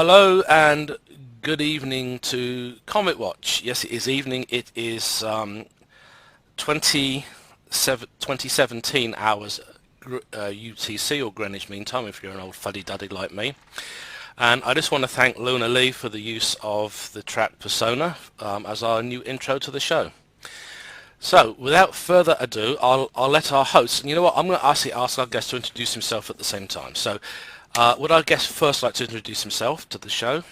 Hello and good evening to CometWatch. Yes, it is evening. It is 2017 hours UTC or Greenwich Mean Time if you're an old fuddy-duddy like me. And I just want to thank Luna Lee for the use of the track Persona as our new intro to the show. So, without further ado, I'll let our host, and you know what, I'm going to ask our guest to introduce himself at the same time. So, would our guest first like to introduce himself to the show?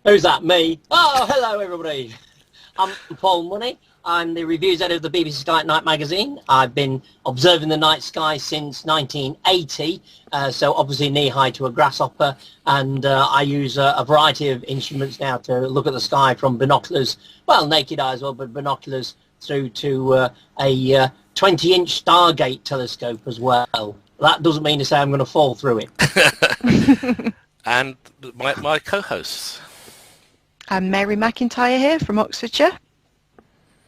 Who's that? Me? Oh, hello everybody. I'm Paul Money. I'm the reviews editor of the BBC Sky at Night magazine. I've been observing the night sky since 1980, so obviously knee-high to a grasshopper, and I use a variety of instruments now to look at the sky, from binoculars, well, naked eye as well, but binoculars through to a 20-inch Stargate telescope as well. That doesn't mean to say I'm going to fall through it. And my co-hosts. I'm Mary McIntyre here from Oxfordshire.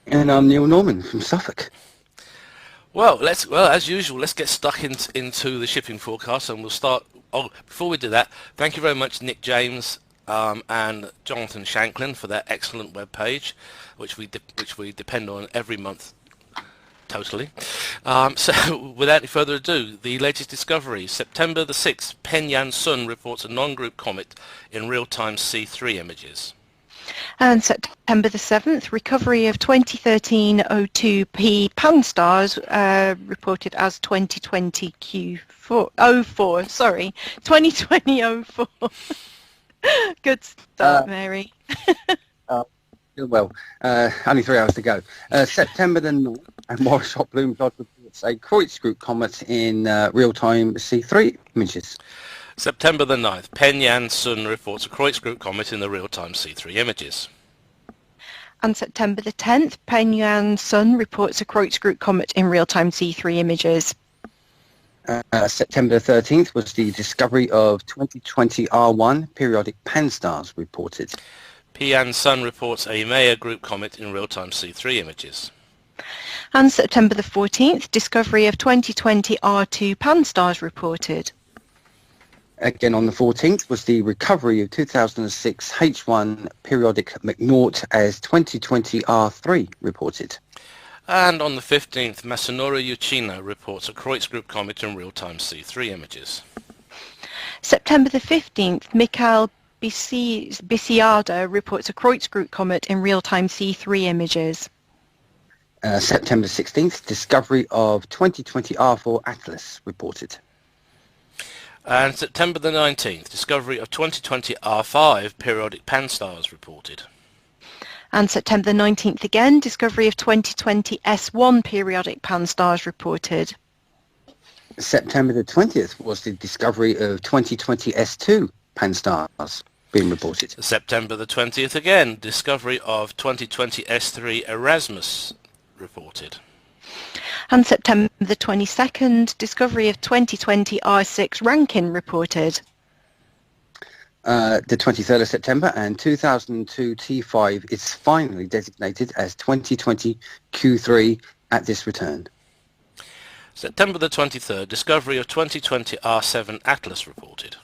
And I'm Neil Norman from Suffolk. Well, as usual, let's get stuck into the shipping forecast, and we'll start. Oh, before we do that, thank you very much, Nick James and Jonathan Shanklin, for their excellent webpage, which we depend on every month. Totally. So, without any further ado, the latest discovery. September the 6th, Penyan Sun reports a non-group comet in real-time C3 images. And September the 7th, recovery of 2013 02P PANSTARRS reported as 2020 Q4. Sorry, 2020 04. Good start, Mary. Well, only 3 hours to go. September the 9th, and Moorshot Bloomberg reports a Kreutz Group comet in real-time C3 images. September the 9th, Penyan Sun reports a Kreutz Group comet in the real-time C3 images. And September the 10th, Penyan Sun reports a Kreutz Group comet in real-time C3 images. September the 13th was the discovery of 2020 R1 periodic PANSTARRS reported. Penyan Sun reports a Maya Group comet in real-time C3 images. And September the 14th, discovery of 2020 R2 PANSTARRS reported. Again on the 14th was the recovery of 2006 H1 periodic McNaught as 2020 R3 reported. And on the 15th, Masanori Uchino reports a Kreutz Group comet in real-time C3 images. September the 15th, Mikhail Bisiada reports a Kreutz Group comet in real-time C3 images. September 16th, discovery of 2020 R4 Atlas reported. And September the 19th, discovery of 2020 R5 periodic PANSTARRS reported. And September the 19th again, discovery of 2020 S1 periodic PANSTARRS reported. September the 20th was the discovery of 2020 S2 PANSTARRS being reported. September the 20th again, discovery of 2020 S3 Erasmus reported. And September the 22nd, discovery of 2020 R6 Rankin reported. The 23rd of September, and 2002 T5 is finally designated as 2020 Q3 at this return. September the 23rd, discovery of 2020 R7 Atlas reported.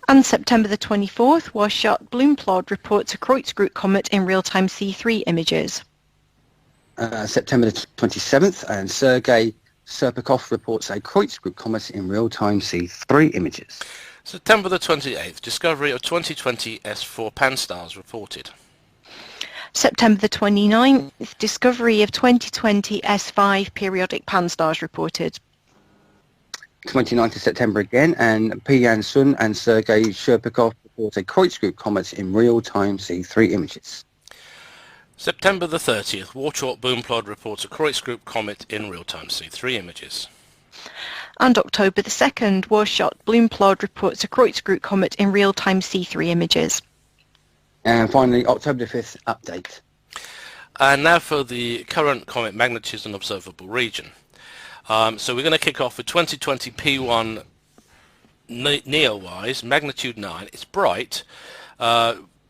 And September the 24th, Moorshot Bloomberg reports a Kreutz Group comet in real-time C3 images. September the 27th, and Sergei Serpikov reports a Kreutz Group comet in real-time C3 images. September the 28th, discovery of 2020 S4 PANSTARRS reported. September the 29th, discovery of 2020 S5 periodic PANSTARRS reported. 29th of September again, and Penyan Sun and Sergei Serpikov report a Kreutz Group comet in real-time C3 images. September the 30th, Warchalk Boomplod reports a Kreutz Group comet in real-time C3 images. And October the 2nd, Moorshot Bloomberg reports a Kreutz Group comet in real-time C3 images. And finally, October the 5th, update. And now for the current comet magnitudes and observable region. So we're going to kick off with 2020 P1 Neowise, magnitude 9. It's bright.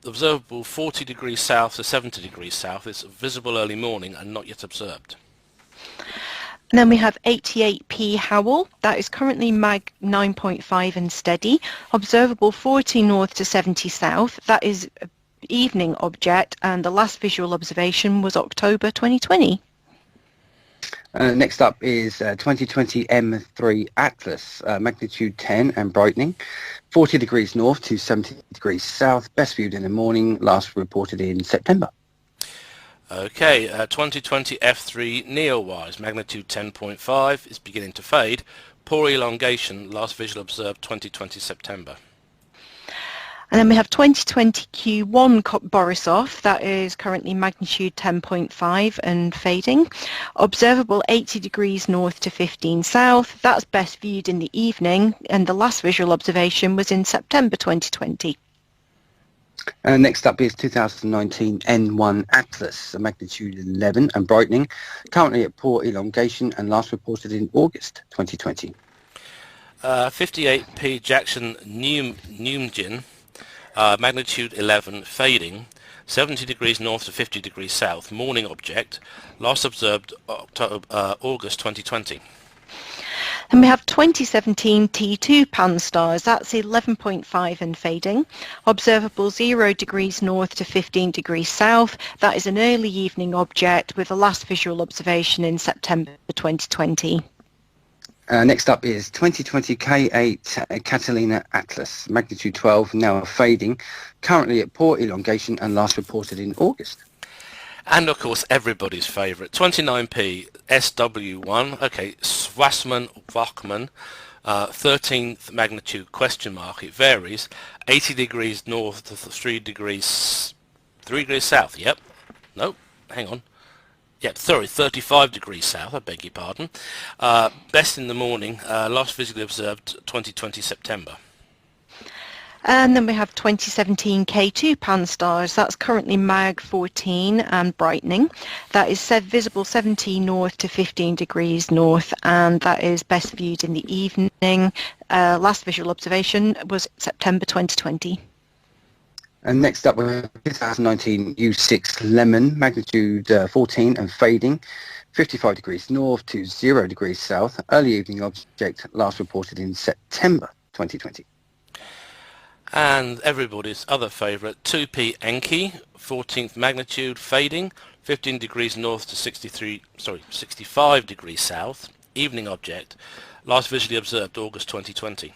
Observable 40 degrees south to 70 degrees south. It's visible early morning and not yet observed. And then we have 88P Howell, that is currently mag 9.5 and steady, observable 40 north to 70 south, that is an evening object, and the last visual observation was October 2020. Next up is 2020 M3 Atlas, magnitude 10 and brightening, 40 degrees north to 70 degrees south, best viewed in the morning, last reported in September. Okay, 2020 F3 Neowise, magnitude 10.5, is beginning to fade. Poor elongation, last visual observed 2020 September. And then we have 2020 Q1 Borisov, that is currently magnitude 10.5 and fading. Observable 80 degrees north to 15 south, that's best viewed in the evening, and the last visual observation was in September 2020. Next up is 2019 N1 Atlas, magnitude 11 and brightening, currently at poor elongation and last reported in August 2020. 58P Jackson Neumjin, magnitude 11 fading, 70 degrees north to 50 degrees south, morning object, last observed August 2020. And we have 2017 T2 PANSTARRS, that's 11.5 and fading, observable 0 degrees north to 15 degrees south, that is an early evening object with the last visual observation in September 2020. Next up is 2020 K8 Catalina Atlas, magnitude 12, now fading, currently at poor elongation and last reported in August. And of course everybody's favourite, 29P SW1, okay, Swasman Wachman, 13th magnitude question mark, it varies, 80 degrees north to 3 degrees south, yep, no, hang on, yep, sorry, 35 degrees south, I beg your pardon, best in the morning, last visually observed 2020 September. And then we have 2017 K2 PANSTARRS, that's currently mag 14 and brightening. That is visible 17 north to 15 degrees north, and that is best viewed in the evening. Last visual observation was September 2020. And next up we have 2019 U6 Lemon, magnitude 14 and fading, 55 degrees north to 0 degrees south, early evening object, last reported in September 2020. And everybody's other favourite, 2P Enki, 14th magnitude, fading, 15 degrees north to 65 degrees south, evening object, last visually observed August 2020.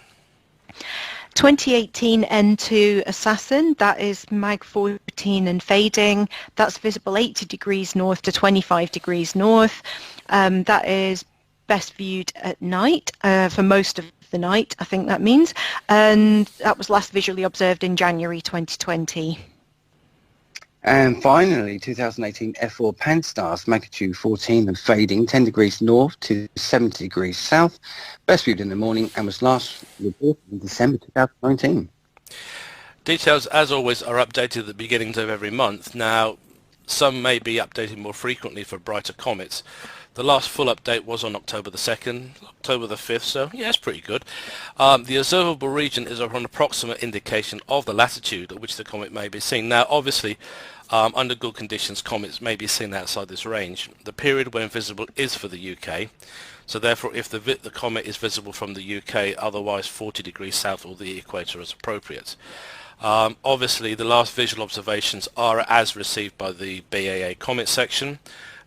2018 N2 Assassin, that is mag 14 and fading, that's visible 80 degrees north to 25 degrees north, that is best viewed at night for most of the night, I think that means, and that was last visually observed in January 2020. And finally, 2018 F4 PANSTARRS, magnitude 14 and fading, 10 degrees north to 70 degrees south, best viewed in the morning and was last reported in December 2019. Details, as always, are updated at the beginnings of every month. Now, some may be updated more frequently for brighter comets. The last full update was on October the 2nd, October the 5th, so yeah, it's pretty good. The observable region is an approximate indication of the latitude at which the comet may be seen. Now, obviously, under good conditions, comets may be seen outside this range. The period when visible is for the UK, so therefore if the comet is visible from the UK, otherwise 40 degrees south or the equator is appropriate. Obviously, the last visual observations are as received by the BAA Comet section.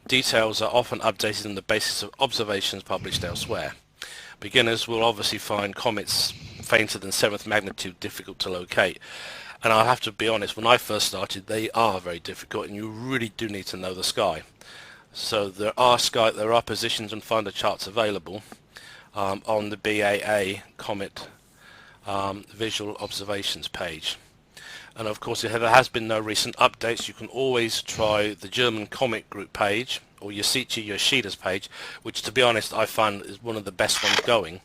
Details are often updated on the basis of observations published elsewhere. Beginners will obviously find comets fainter than 7th magnitude difficult to locate. And I'll have to be honest, when I first started, they are very difficult and you really do need to know the sky. So there are positions and finder charts available on the BAA Comet visual observations page. And of course, if there has been no recent updates, you can always try the German Comet Group page or Yosichi Yoshida's page, which to be honest I find is one of the best ones going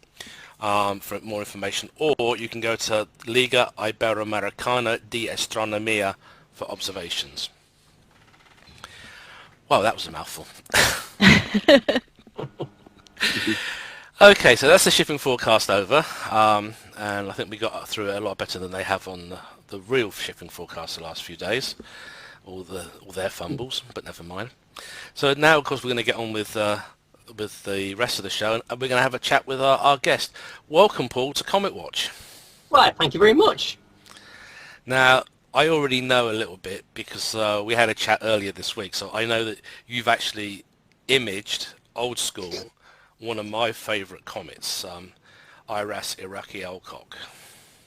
for more information. Or you can go to Liga Iberoamericana de Astronomía for observations. Wow, that was a mouthful. Okay, so that's the shipping forecast over, and I think we got through it a lot better than they have on the real shipping forecast the last few days, all their fumbles, but never mind. So now, of course, we're going to get on with with the rest of the show, and we're going to have a chat with our guest. Welcome, Paul, to CometWatch. Right, thank you very much. Now, I already know a little bit because we had a chat earlier this week, so I know that you've actually imaged, old school, one of my favourite comets, IRAS Araki Alcock.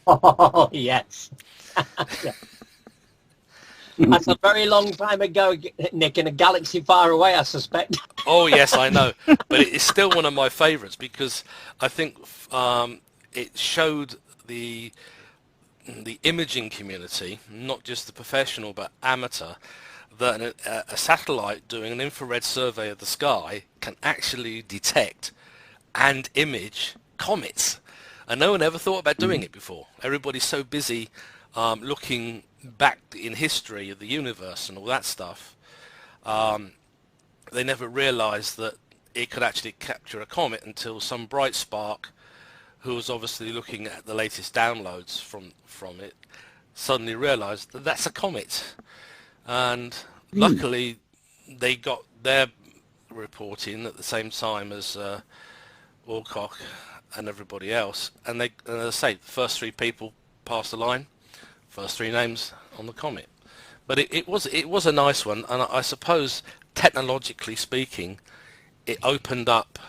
Oh, yes. Yeah. That's a very long time ago, Nick, in a galaxy far away, I suspect. Oh, yes, I know. But it's still one of my favourites because I think it showed the imaging community, not just the professional but amateur, that a satellite doing an infrared survey of the sky can actually detect and image comets. And no one ever thought about doing it before. Everybody's so busy looking back in history of the universe and all that stuff. They never realized that it could actually capture a comet until some bright spark, who was obviously looking at the latest downloads from it, suddenly realized that that's a comet. And luckily they got their report in at the same time as Alcock and everybody else, and as I say, the first three people passed the line, first three names on the comet. But it was a nice one, and I suppose technologically speaking, it opened up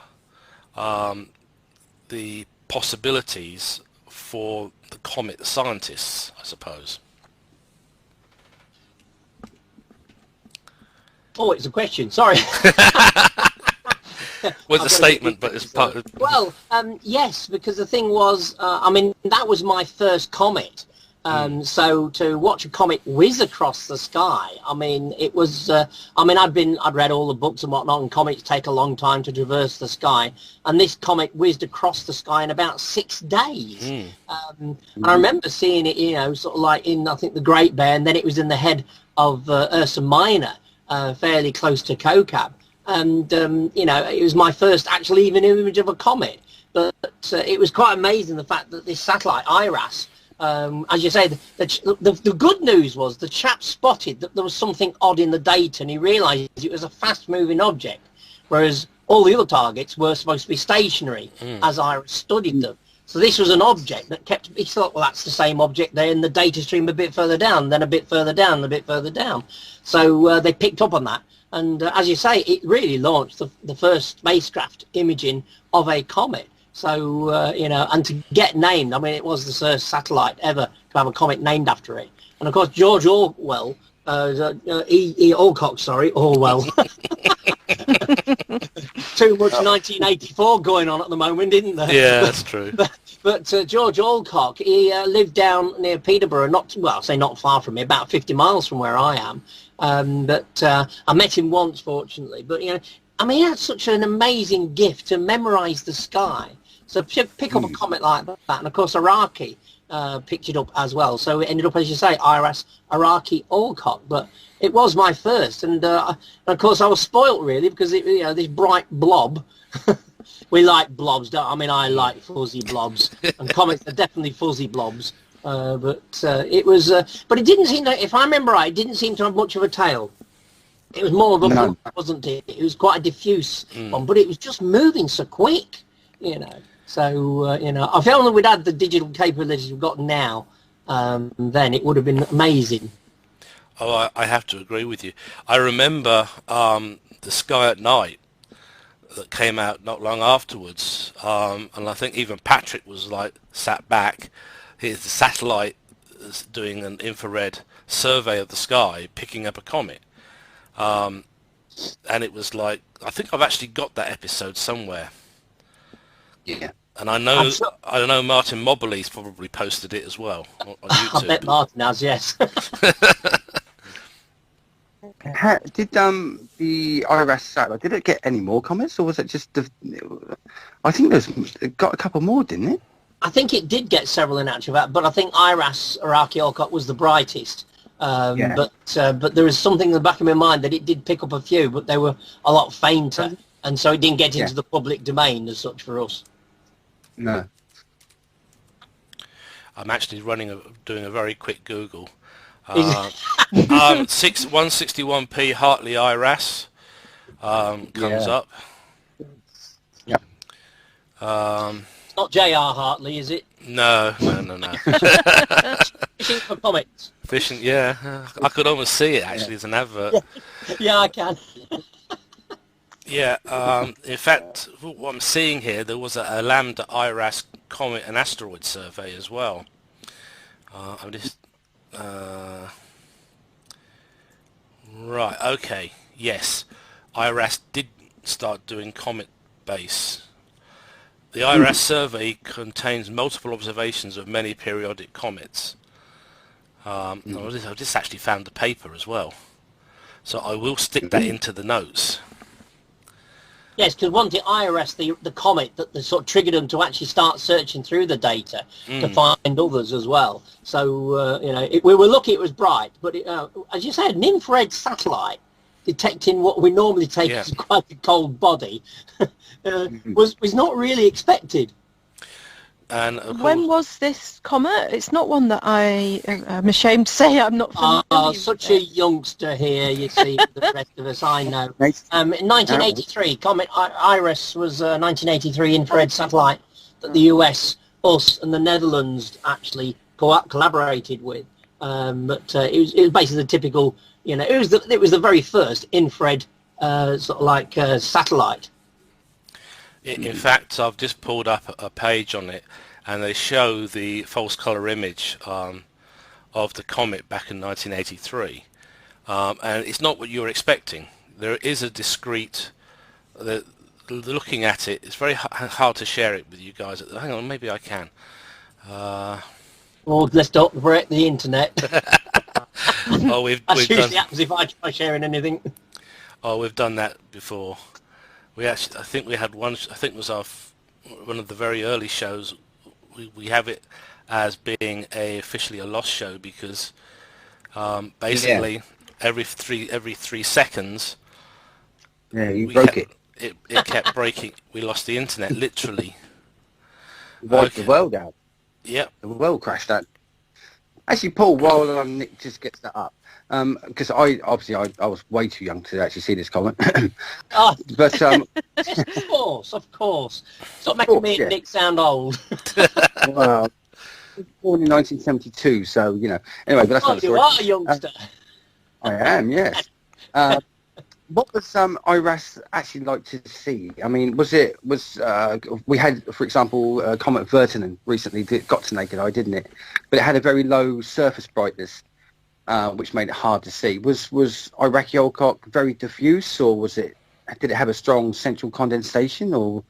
the possibilities for the comet scientists, I suppose. Oh, it's a question. Sorry. Was a statement, but it's part of... Well, yes, because the thing was, I mean, that was my first comet. So to watch a comet whiz across the sky, I mean, it was, I mean, I'd read all the books and whatnot, and comets take a long time to traverse the sky, and this comet whizzed across the sky in about 6 days. And I remember seeing it, you know, sort of like in, I think, the Great Bear, and then it was in the head of Ursa Minor, fairly close to Kokab. And, you know, it was my first actual even image of a comet. But it was quite amazing, the fact that this satellite, IRAS, as you say, the good news was the chap spotted that there was something odd in the data, and he realised it was a fast-moving object, whereas all the other targets were supposed to be stationary as IRAS studied them. So this was an object that kept, he thought, well, that's the same object there in the data stream a bit further down, then a bit further down, a bit further down. So they picked up on that. And as you say, it really launched the first spacecraft imaging of a comet. So, you know, and to get named, I mean, it was the first satellite ever to have a comet named after it. And of course, George Orwell, Alcock, sorry, Orwell. Too much 1984 going on at the moment, isn't there? Yeah, that's true. But George Alcock, he lived down near Peterborough, I say not far from me, about 50 miles from where I am. But I met him once, fortunately. But, you know, I mean, he had such an amazing gift to memorise the sky. So pick up a comet like that. And, of course, Araki picked it up as well. So it ended up, as you say, IRAS Araki Alcock. But it was my first. And, of course, I was spoilt, really, because, you know, this bright blob... We like blobs, don't I? mean, I like fuzzy blobs. And comets are definitely fuzzy blobs. But it was... but it didn't seem to... If I remember right, it didn't seem to have much of a tail. It was more of a blub, wasn't it? It was quite a diffuse one, but it was just moving so quick, you know. So, you know, I felt that we'd had the digital capabilities we've got now, then it would have been amazing. Oh, I have to agree with you. I remember The Sky at Night that came out not long afterwards, and I think even Patrick was like sat back. Here's the satellite doing an infrared survey of the sky, picking up a comet. And it was like, I think I've actually got that episode somewhere. Yeah. And I know Martin Mobley's probably posted it as well on YouTube. I bet Martin has, yes. Did the IRAS satellite, did it get any more comets, or was it just I think it got a couple more, didn't it? I think it did get several in actual fact, but I think IRAS Araki Alcock was the brightest. But there is something in the back of my mind that it did pick up a few, but they were a lot fainter, and so it didn't get into the public domain as such for us. No. I'm actually doing a very quick Google. 161p Hartley IRAS comes up. It's not J.R. Hartley, is it? No. Fishing for comets. Fishing, yeah. I could almost see it actually as an advert. Yeah, I can. Yeah. In fact, what I'm seeing here, there was a Lambda IRAS comet and asteroid survey as well. I'm just. Right. Okay. Yes. IRAS did start doing comet base. The IRAS survey contains multiple observations of many periodic comets. I've just actually found the paper as well, so I will stick that into the notes. Yes, because once the IRAS, the comet that sort of triggered them to actually start searching through the data to find others as well. So, we were lucky it was bright, but as you said, an infrared satellite detecting what we normally take as quite a cold body was not really expected. And of course, when was this comet? It's not one that I'm ashamed to say I'm not familiar with. Such a youngster here, you see, the rest of us, I know. In 1983, Comet IRAS was a 1983 infrared satellite that the US, us, and the Netherlands actually collaborated with. But it was basically the typical, it was the very first infrared sort of like satellite. in fact, I've just pulled up a page on it, and they show the false color image of the comet back in 1983, and it's not what you're expecting. There is a discrete. Looking at it, it's very hard to share it with you guys. Hang on, maybe I can. Well, let's not wreck the internet. We've usually happens if I try sharing anything. Oh, we've done that before. I think we had one. I think it was one of the very early shows. We have it as being officially a lost show because basically every 3 seconds. Yeah, you broke it. It kept breaking. We lost the internet literally. Wiped the world out. Yep. The world crashed out. Actually, Paul, while Nick just gets that up, because I was way too young to actually see this comment. But of course. Stop making me and Nick sound old. Well, I was born in 1972, so anyway. But that's not the story. You are a youngster. I am, yes. What was IRAS actually like to see? I mean, we had, for example, Comet Vertinen recently got to naked eye, didn't it? But it had a very low surface brightness, which made it hard to see. Was Araki Alcock very diffuse, or did it have a strong central condensation? Or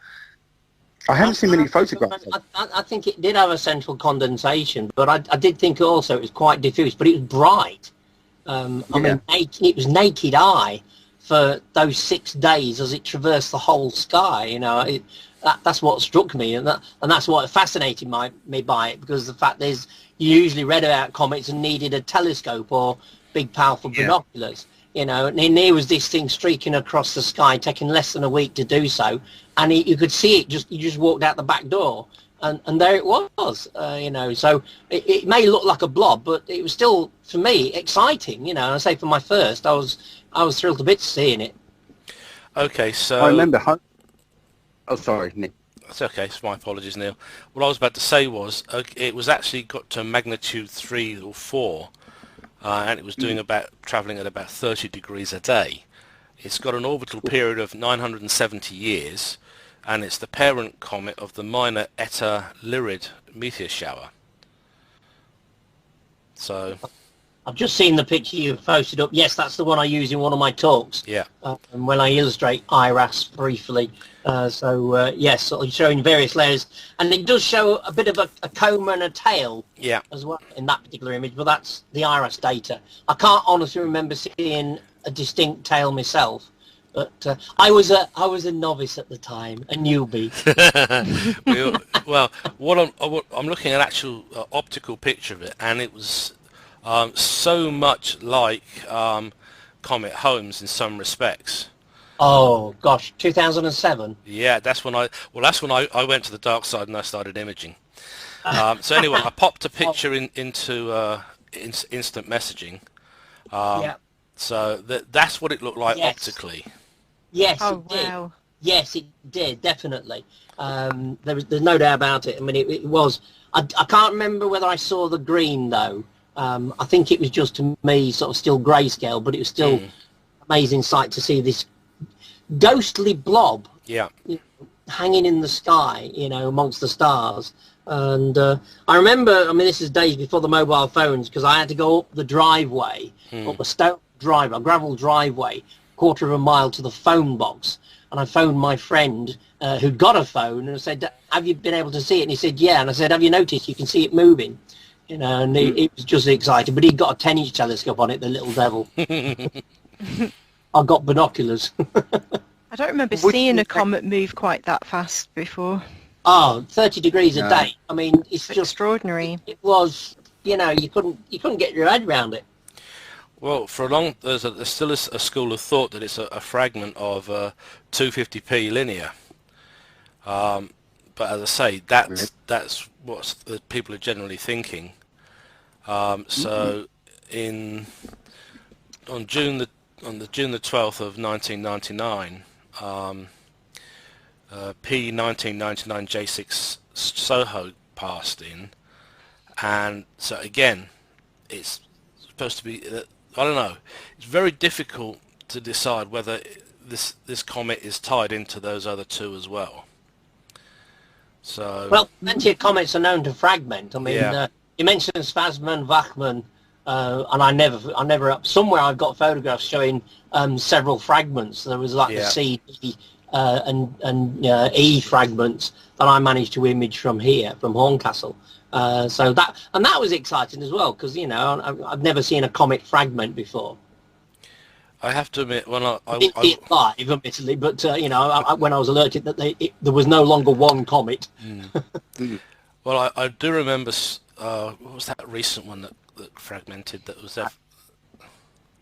I haven't seen many photographs. I think it did have a central condensation, but I did think also it was quite diffuse, but it was bright. I mean, it was naked eye for those 6 days as it traversed the whole sky. That's what struck me, and that's what fascinated me by it, because the fact is you usually read about comets and needed a telescope or big powerful binoculars, and here was this thing streaking across the sky, taking less than a week to do so, and you could see it. You just walked out the back door, and there it was. So it may look like a blob, but it was still, for me, exciting. And I say for my first, I was thrilled to bits seeing it. Okay, so I remember. Oh, sorry, Nick. That's okay. It's my apologies, Neil. What I was about to say was it was actually got to magnitude 3 or 4, and it was travelling at about 30 degrees a day. It's got an orbital period of 970 years, and it's the parent comet of the minor Eta Lyrid meteor shower. So I've just seen the picture you've posted up. Yes, that's the one I use in one of my talks. Yeah. When I illustrate IRAS briefly. Yes, sort of showing various layers. And it does show a bit of a comb and a tail as well in that particular image, but that's the IRAS data. I can't honestly remember seeing a distinct tail myself. But I was a novice at the time, a newbie. Well, I'm looking at an actual optical picture of it, and it was so much like Comet Holmes in some respects. Oh gosh, 2007. Yeah, that's when I went to the dark side and I started imaging. So anyway, I popped a picture into instant messaging. So that's what it looked like optically. Yes, Oh, it did. wow. Yes, it did, definitely. There's no doubt about it. I mean, it was. I can't remember whether I saw the green though. I think it was just, to me, sort of still grayscale, but it was still amazing sight to see this ghostly blob hanging in the sky, amongst the stars. And I remember, I mean, this is days before the mobile phones, because I had to go up the driveway, up a stone driveway, a gravel driveway, quarter of a mile to the phone box. And I phoned my friend who'd got a phone, and I said, have you been able to see it? And he said, yeah. And I said, have you noticed you can see it moving? And he was just excited. But he'd got a 10-inch telescope on it, the little devil. I got binoculars. I don't remember seeing a comet move quite that fast before. Oh, 30 degrees a day. I mean, it's just extraordinary. It was, you couldn't get your head around it. Well, for a long, there's still a school of thought that it's a fragment of 250p linear. But as I say, that's what the people are generally thinking. So on June the 12th of 1999, P1999 J6 Soho passed in, and so again, it's supposed to be. I don't know. It's very difficult to decide whether this comet is tied into those other two as well. So well, plenty of comets are known to fragment. I mean, you mentioned Spasman, Wachmann, and I never somewhere I've got photographs showing several fragments. There was like the C, D, and E fragments that I managed to image from here, from Horncastle. So that was exciting as well, because I've never seen a comet fragment before. I have to admit, when I didn't see it live, admittedly, but when I was alerted that there was no longer one comet. Well, I do remember. What was that recent one that fragmented? That was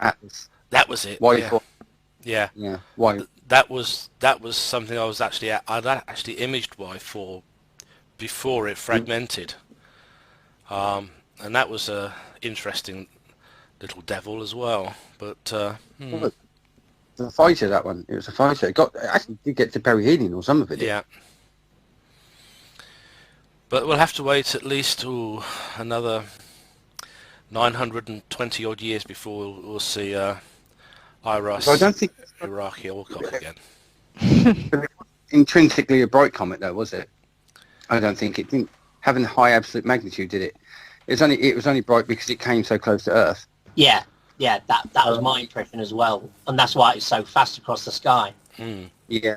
Atlas. That was it. Yeah. Why? That was something I'd actually imaged Y4 before it fragmented, and that was a interesting little devil as well. But the fighter, that one, it was a fighter. It actually did get to perihelion or some of it. Yeah. But we'll have to wait at least another 920 odd years before we'll see IRAS. So I don't think Araki Alcock again. Intrinsically a bright comet, though, was it? I don't think it didn't have a high absolute magnitude, did it? It was only bright because it came so close to Earth. Yeah, that was my impression as well, and that's why it's so fast across the sky. Yeah.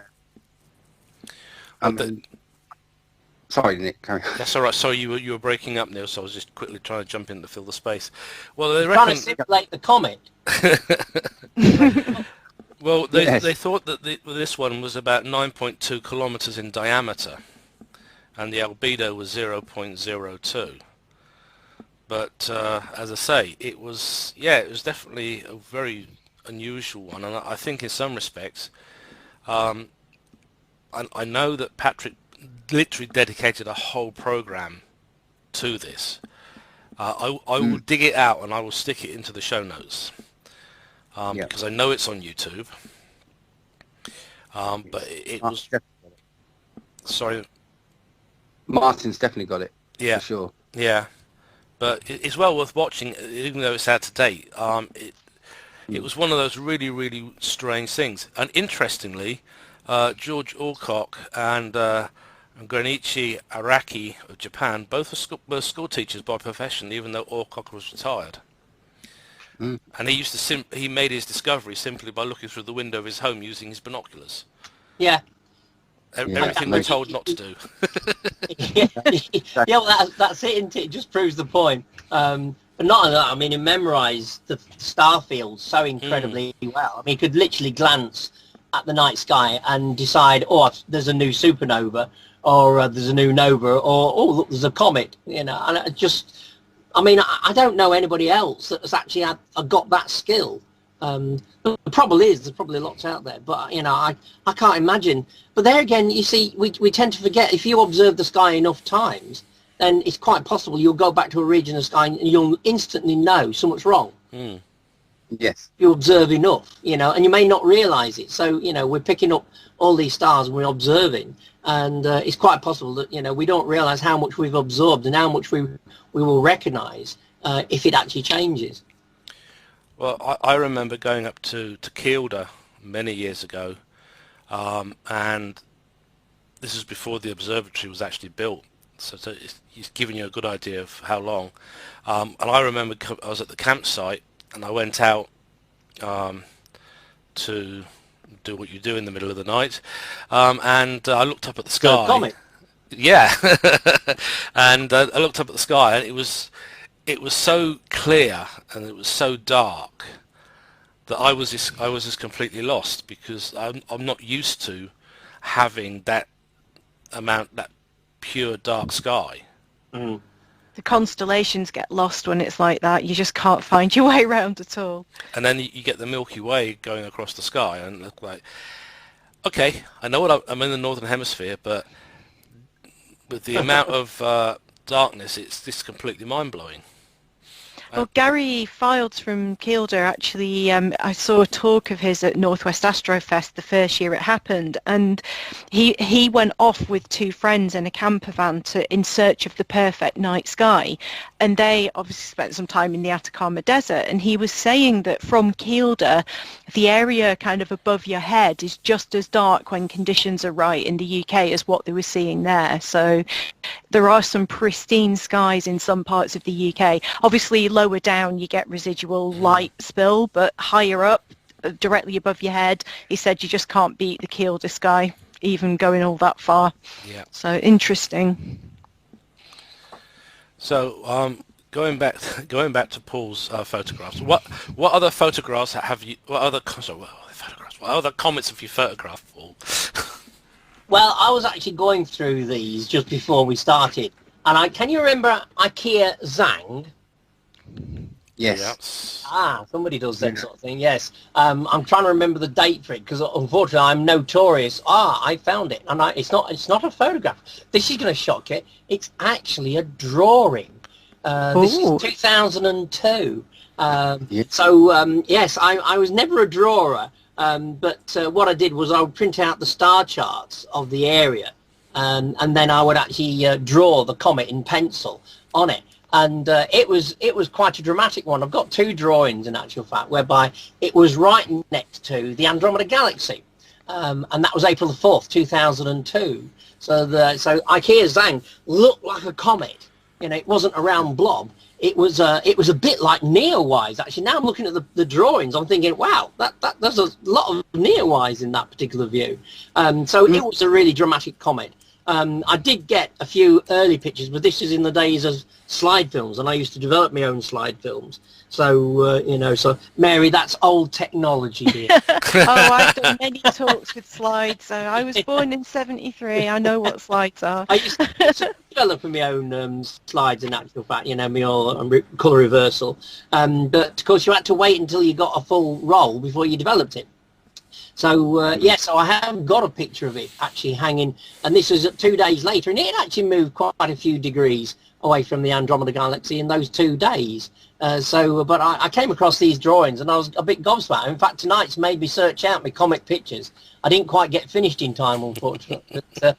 Sorry, Nick. Carry on. That's all right. Sorry, you were breaking up, Neil. So I was just quickly trying to jump in to fill the space. Well, they trying to simulate the comet. Well, they thought that this one was about 9.2 kilometers in diameter, and the albedo was 0.02. But as I say, it was definitely a very unusual one, and I think in some respects, I know that Patrick literally dedicated a whole program to this. I will dig it out and I will stick it into the show notes because I know it's on YouTube. But it was. Sorry, Martin's definitely got it. Yeah, for sure. Yeah, but it's well worth watching, even though it's out to date. It was one of those really, really strange things. And interestingly, George Alcock and Granichi Araki of Japan both were school teachers by profession, even though Alcock was retired. And he used to he made his discovery simply by looking through the window of his home using his binoculars. Yeah. Everything we're told not to do. Yeah, well, that's it, isn't it? It just proves the point. But not only that, I mean, he memorised the star field so incredibly well. I mean, he could literally glance at the night sky and decide, there's a new supernova, or there's a new nova, or look, there's a comet. And I don't know anybody else that's actually got that skill. The problem is there's probably lots out there, but I can't imagine. But there again, you see, we tend to forget, if you observe the sky enough times, then it's quite possible you'll go back to a region of sky and you'll instantly know something's wrong. Yes. you observe enough, and you may not realize it. So, we're picking up all these stars and we're observing, and it's quite possible that, we don't realize how much we've absorbed and how much we will recognize if it actually changes. Well, I remember going up to Kielder many years ago, and this is before the observatory was actually built. So it's giving you a good idea of how long. And I remember I was at the campsite, and I went out to do what you do in the middle of the night, and I looked up at the sky. Comet. Yeah, and I looked up at the sky, and it was so clear and it was so dark that I was just completely lost, because I'm not used to having that pure dark sky. Mm. The constellations get lost when it's like that. You just can't find your way around at all. And then you get the Milky Way going across the sky, and look like, okay, I know what I'm in the northern hemisphere, but with the amount of darkness, it's just completely mind-blowing. Well, Gary Fields from Kielder, actually, I saw a talk of his at Northwest Astrofest the first year it happened, and he went off with two friends in a camper van in search of the perfect night sky, and they obviously spent some time in the Atacama Desert, and he was saying that from Kielder, the area kind of above your head is just as dark when conditions are right in the UK as what they were seeing there. So there are some pristine skies in some parts of the UK. Obviously, lower down you get residual light spill, but higher up, directly above your head, he said you just can't beat the Kielder sky, even going all that far. Yeah. So interesting. So going back to Paul's photographs, what other photographs have you? What other comets have you photographed, Paul? Well, I was actually going through these just before we started, and can you remember Ikeya Zhang? Yes. Ah, somebody does that sort of thing. Yes. I'm trying to remember the date for it, because unfortunately I'm notorious. I found it, and it's not a photograph. This is going to shock you. It's actually a drawing. This is 2002. Yes. So yes, I was never a drawer, but what I did was I would print out the star charts of the area, and then I would actually draw the comet in pencil on it. And it was quite a dramatic one. I've got two drawings in actual fact, whereby it was right next to the Andromeda Galaxy, and that was April the 4th, 2002. So Ikeya Zhang looked like a comet. It wasn't a round blob. It was a bit like Neowise. Actually, now I'm looking at the drawings, I'm thinking, wow, there's a lot of Neowise in that particular view. So it was a really dramatic comet. I did get a few early pictures, but this is in the days of slide films, and I used to develop my own slide films. So, so Mary, that's old technology, dear. I've done many talks with slides. So I was born in '73. I know what slides are. I used to develop my own slides in actual fact, my all colour reversal. But, of course, you had to wait until you got a full roll before you developed it. So, so I have got a picture of it actually hanging, and this was 2 days later, and it actually moved quite a few degrees away from the Andromeda Galaxy in those 2 days. But I came across these drawings, and I was a bit gobsmacked. In fact, tonight's made me search out my comet pictures. I didn't quite get finished in time, unfortunately. But,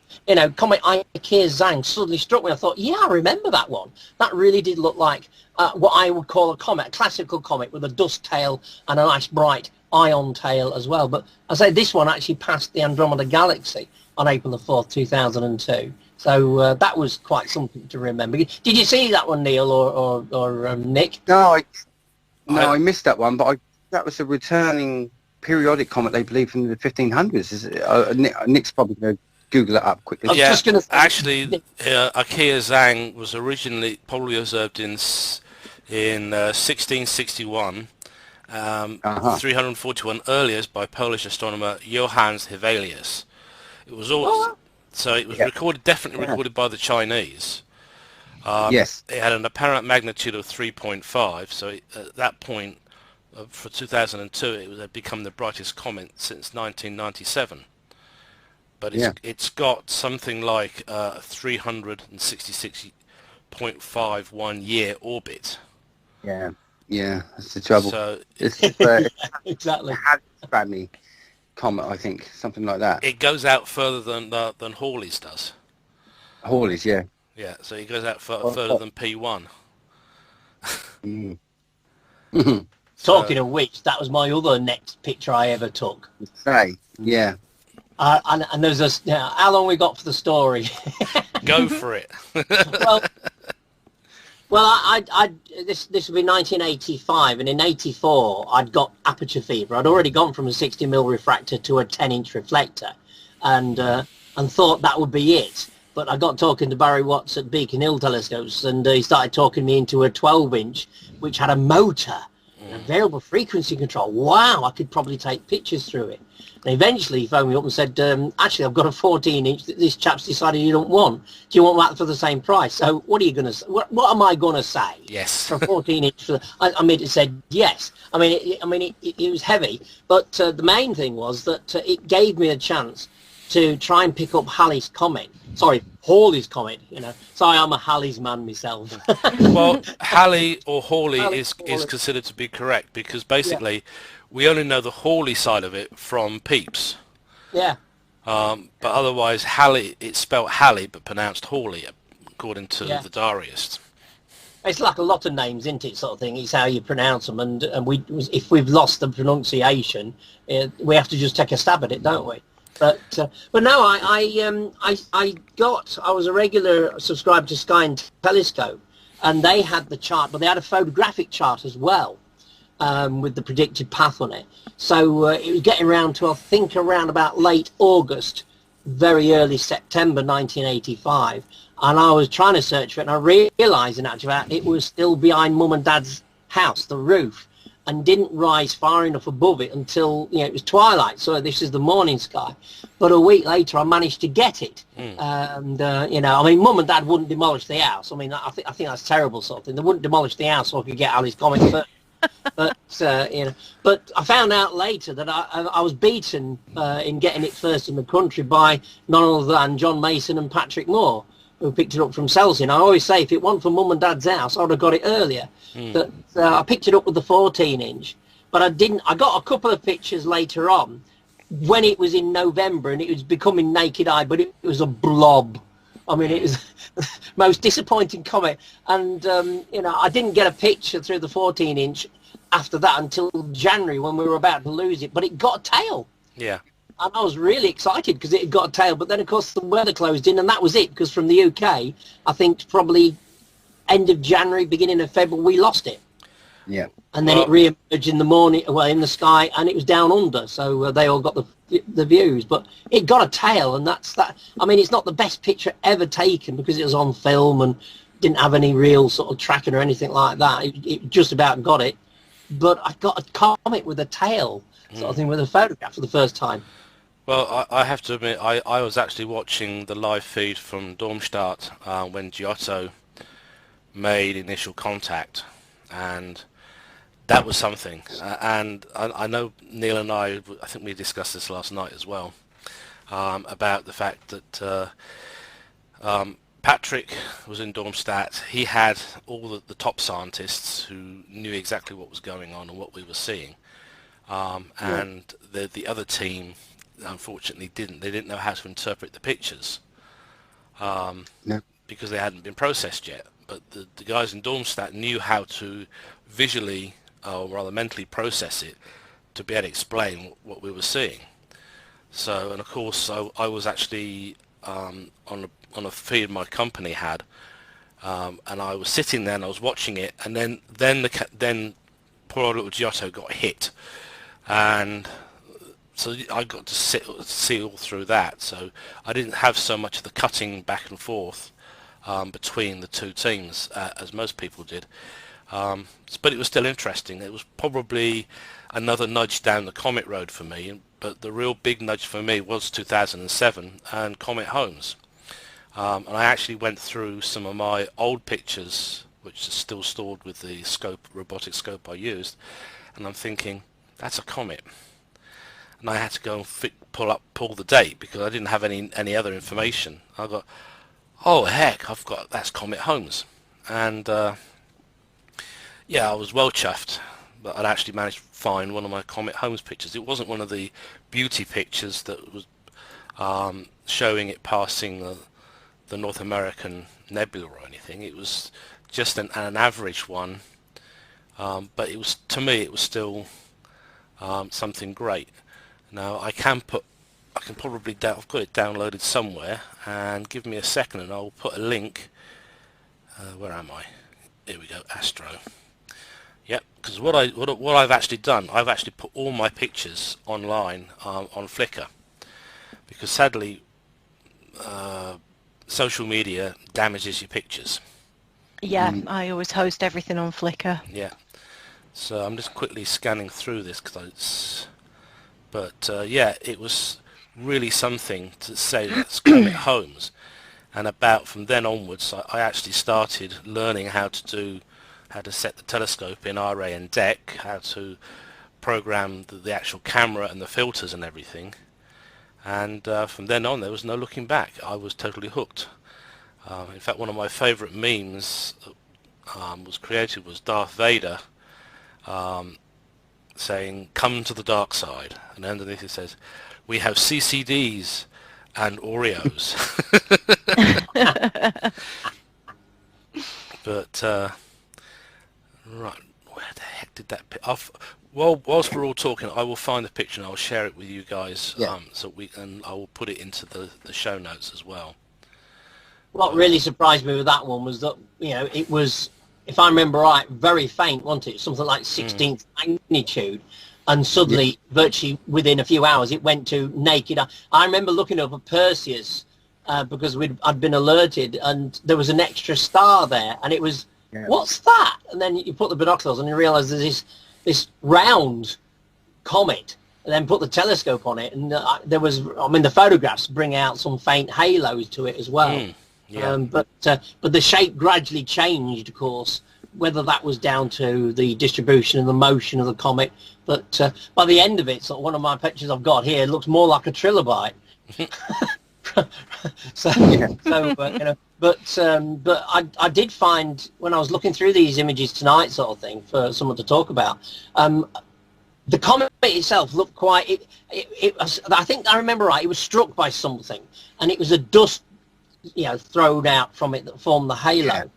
Comet Ikeya Zhang suddenly struck me. I thought, yeah, I remember that one. That really did look like what I would call a comet, a classical comet with a dust tail and a nice bright ion tail as well. But I say this one actually passed the Andromeda Galaxy on April the 4th, 2002. So that was quite something to remember. Did you see that one, Neil or Nick? No, I missed that one, but that was a returning periodic comet, they believe, from the 1500s. Nick's probably going to Google it up quickly. Yeah, actually, Ikeya Zhang was originally probably observed in 1661. 341 earlier by Polish astronomer Johannes Hevelius. It was all it was definitely recorded by the Chinese. Yes. It had an apparent magnitude of 3.5, so at that point, for 2002, it had become the brightest comet since 1997. But it's got something like 366.51 year orbit. Yeah. Yeah, that's the trouble. So It's Exactly. a family comet, I think, something like that. it goes out further than Hawley's does. Hawley's, yeah. Yeah, so it goes out Well, further than P1. mm. Talking So of which, that was my other next picture I ever took. Say, yeah. And there's how long we got for the story? go for it. well, this would be 1985, and in '84 I'd got aperture fever. I'd already gone from a 60mm refractor to a 10-inch reflector, and thought that would be it. But I got talking to Barry Watts at Beacon Hill Telescopes, and he started talking me into a 12-inch, which had a motor, and a variable frequency control. Wow, I could probably take pictures through it. And eventually he phoned me up and said, actually, I've got a 14-inch that this chap's decided you don't want. Do you want that for the same price? So what are you going to say? What am I going to say? Yes. For a 14-inch. I mean, it said yes. I mean, it was heavy. But the main thing was that it gave me a chance to try and pick up Halley's Comet. Sorry, Hawley's Comet, you know. Sorry, I'm a Halley's man myself. Well, Halley or Hawley Halley, is Hawley. considered to be correct because basically we only know the Hawley side of it from Peeps. Yeah. But otherwise, Halley, it's spelled Halley but pronounced Hawley according to the diarist. It's like a lot of names, isn't it, sort of thing. It's how you pronounce them, and if we've lost the pronunciation, we have to just take a stab at it, don't we? But no, I was a regular subscriber to Sky and Telescope, and they had the chart, but they had a photographic chart as well, with the predicted path on it. So it was getting around to, I think, around about late August, very early September 1985, and I was trying to search for it, and I realised in actual fact it was still behind Mum and Dad's house, the roof, and didn't rise far enough above it until it was twilight. So this is the morning sky. But a week later, I managed to get it. And I mean, Mum and Dad wouldn't demolish the house. I mean, I think that's terrible sort of thing. They wouldn't demolish the house so I could get Ali's Comet first. But I found out later that I was beaten in getting it first in the country by none other than John Mason and Patrick Moore, who picked it up from Celsius. I always say if it wasn't for Mum and Dad's house, I would have got it earlier. But I picked it up with the 14-inch, but I didn't. I got a couple of pictures later on when it was in November and it was becoming naked eye, but it was a blob. I mean, it was the most disappointing comet. And, I didn't get a picture through the 14-inch after that until January when we were about to lose it, but it got a tail. Yeah. And I was really excited because it had got a tail, but then, of course, the weather closed in, and that was it, because from the UK, I think probably end of January, beginning of February, we lost it. Yeah. And then it re-emerged in the morning, well, in the sky, and it was down under, so they all got the views. But it got a tail, and that's that. I mean, it's not the best picture ever taken because it was on film and didn't have any real sort of tracking or anything like that. It just about got it. But I got a comet with a tail, sort of thing, with a photograph for the first time. Well, I have to admit, I was actually watching the live feed from Darmstadt when Giotto made initial contact, and that was something. And I know Neil and I think we discussed this last night as well, about the fact that Patrick was in Darmstadt. He had all the top scientists who knew exactly what was going on and what we were seeing, and the other team unfortunately didn't. They didn't know how to interpret the pictures because they hadn't been processed yet. But the guys in Darmstadt knew how to visually, or rather mentally, process it to be able to explain what we were seeing. So, and of course, I was actually on a feed my company had, and I was sitting there and I was watching it, and then poor old little Giotto got hit, and so I got to see all through that. So I didn't have so much of the cutting back and forth between the two teams as most people did, but it was still interesting. It was probably another nudge down the Comet road for me, but the real big nudge for me was 2007 and Comet Holmes. And I actually went through some of my old pictures, which are still stored with the robotic scope I used, and I'm thinking, that's a comet. And I had to go and pull the date because I didn't have any other information. I got, oh heck, that's Comet Holmes. And Yeah, I was well chuffed, but I'd actually managed to find one of my Comet Holmes pictures. It wasn't one of the beauty pictures that was showing it passing the North American nebula or anything. It was just an average one, but it was, to me, it was still something great. Now I can probably I've got it downloaded somewhere, and give me a second and I'll put a link. Where am I? Here we go, Astro. Yep, because what I've actually done, I've actually put all my pictures online on Flickr, because sadly social media damages your pictures. Yeah, I always host everything on Flickr. Yeah, so I'm just quickly scanning through this yeah, it was really something to say that's Comet Holmes. And about from then onwards, I actually started learning how to set the telescope in RA and DEC, how to program the actual camera and the filters and everything. And from then on, there was no looking back. I was totally hooked. In fact, one of my favourite memes was created was Darth Vader saying, "Come to the dark side," and underneath it says, "We have CCDs and Oreos." But right, where the heck did that whilst we're all talking, I will find the picture and I'll share it with you guys. Yeah. I will put it into the show notes as well. What really surprised me with that one was that, it was, if I remember right, very faint, wasn't it? Something like 16th magnitude. And suddenly, virtually within a few hours, it went to naked eye. I remember looking up at Perseus because I'd been alerted, and there was an extra star there, and it was, what's that? And then you put the binoculars and you realise there's this round comet, and then put the telescope on it, and the photographs bring out some faint halos to it as well. But the shape gradually changed, of course, whether that was down to the distribution and the motion of the comet. But by the end of it, sort of one of my pictures I've got here looks more like a trilobite. But I did find, when I was looking through these images tonight, sort of thing, for someone to talk about, the comet itself looked quite. It was, I think I remember right. It was struck by something, and it was a dust, thrown out from it that formed the halo.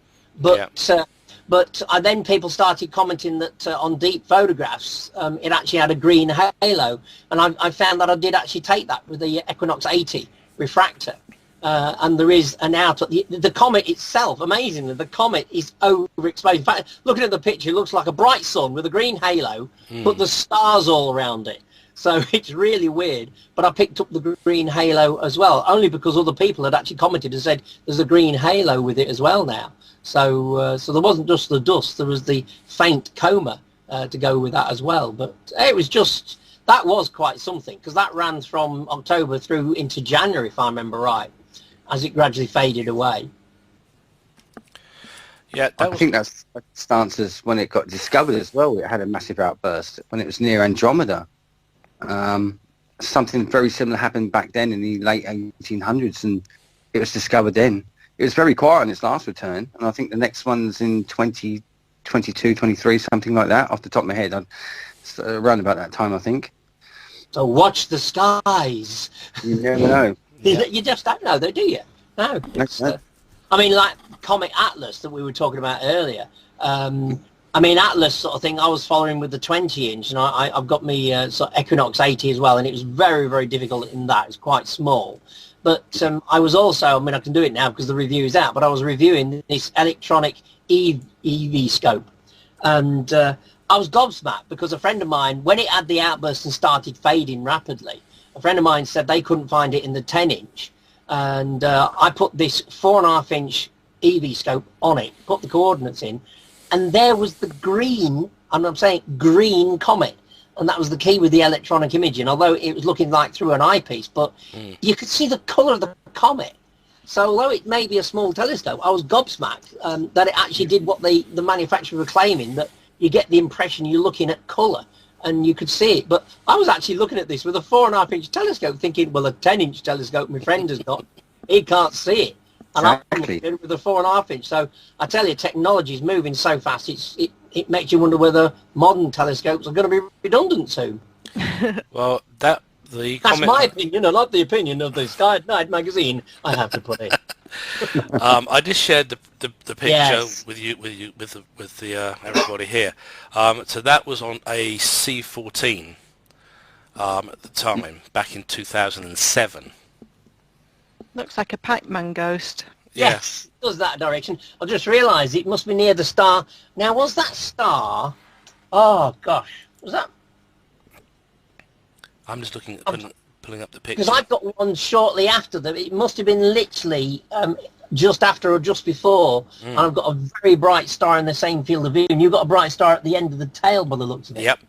But then people started commenting that on deep photographs, it actually had a green halo, and I found that I did actually take that with the Equinox 80 refractor, and there is an out. The comet itself, amazingly, the comet is overexposed. In fact, looking at the picture, it looks like a bright sun with a green halo, but the stars all around it. So it's really weird. But I picked up the green halo as well, only because other people had actually commented and said there's a green halo with it as well now. So there wasn't just the dust, there was the faint coma to go with that as well. But it was just, that was quite something, because that ran from October through into January, if I remember right, as it gradually faded away. Yeah, I think that's stance as when it got discovered as well. It had a massive outburst when it was near Andromeda. Something very similar happened back then in the late 1800s, and it was discovered then. It was very quiet on its last return, and I think the next one's in 2022, 23, something like that, off the top of my head. Around about that time, I think. So watch the skies. You never know. You just don't know, though, do you? No. I mean, like Comet Atlas that we were talking about earlier. Atlas sort of thing, I was following with the 20-inch, and I've got me sort of Equinox 80 as well, and it was very, very difficult in that. It's quite small. But I was also, I can do it now because the review is out, but I was reviewing this electronic EV scope. And I was gobsmacked because a friend of mine, when it had the outburst and started fading rapidly, a friend of mine said they couldn't find it in the 10-inch. And I put this 4.5-inch EV scope on it, put the coordinates in, and there was the green, and I'm saying green comet. And that was the key with the electronic imaging, although it was looking like through an eyepiece, but you could see the colour of the comet. So although it may be a small telescope, I was gobsmacked that it actually did what the manufacturer were claiming, that you get the impression you're looking at colour, and you could see it. But I was actually looking at this with a 4.5-inch telescope thinking, well, a 10-inch telescope my friend has got, he can't see it. And I'm looking at it with a 4.5-inch. So I tell you, technology is moving so fast, it makes you wonder whether modern telescopes are going to be redundant soon. Well, That's Comet, my opinion, and not the opinion of the Sky at Night magazine, I have to put in. I just shared the picture Yes. with the everybody here. So that was on a C14 at the time, back in 2007. Looks like a Pac-Man ghost. Yeah. Yes, it does that direction. I just realised it must be near the star. Now, was that star... Oh, gosh. Was that... I'm just looking at pulling up the picture. Because I've got one shortly after them. It must have been literally just after or just before. And I've got a very bright star in the same field of view. And you've got a bright star at the end of the tail by the looks of it. Yep.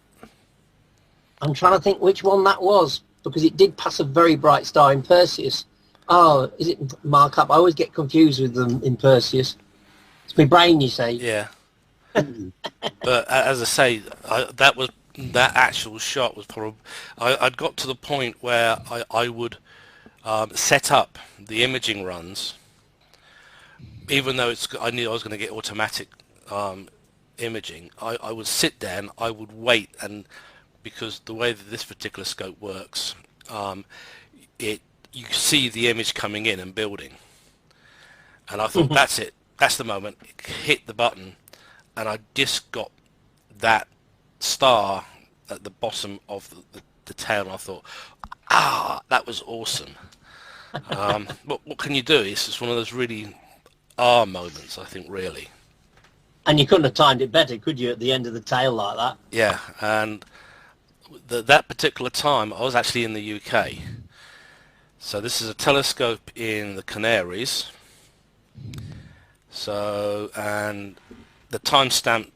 I'm trying to think which one that was. Because it did pass a very bright star in Perseus. Oh, is it Markup? I always get confused with them in Perseus. It's my brain, you say. Yeah. But as I say, that actual shot was probably... I'd got to the point where I would set up the imaging runs, even though I knew I was going to get automatic imaging. I would sit there and I would wait, and because the way that this particular scope works, you see the image coming in and building, and I thought that's it, that's the moment, hit the button, and I just got that star at the bottom of the tail, and I thought, that was awesome. What can you do? It's just one of those really moments, I think, really. And you couldn't have timed it better, could you, at the end of the tail like that? Yeah, and that particular time I was actually in the UK. So this is a telescope in the Canaries. So, and the timestamp,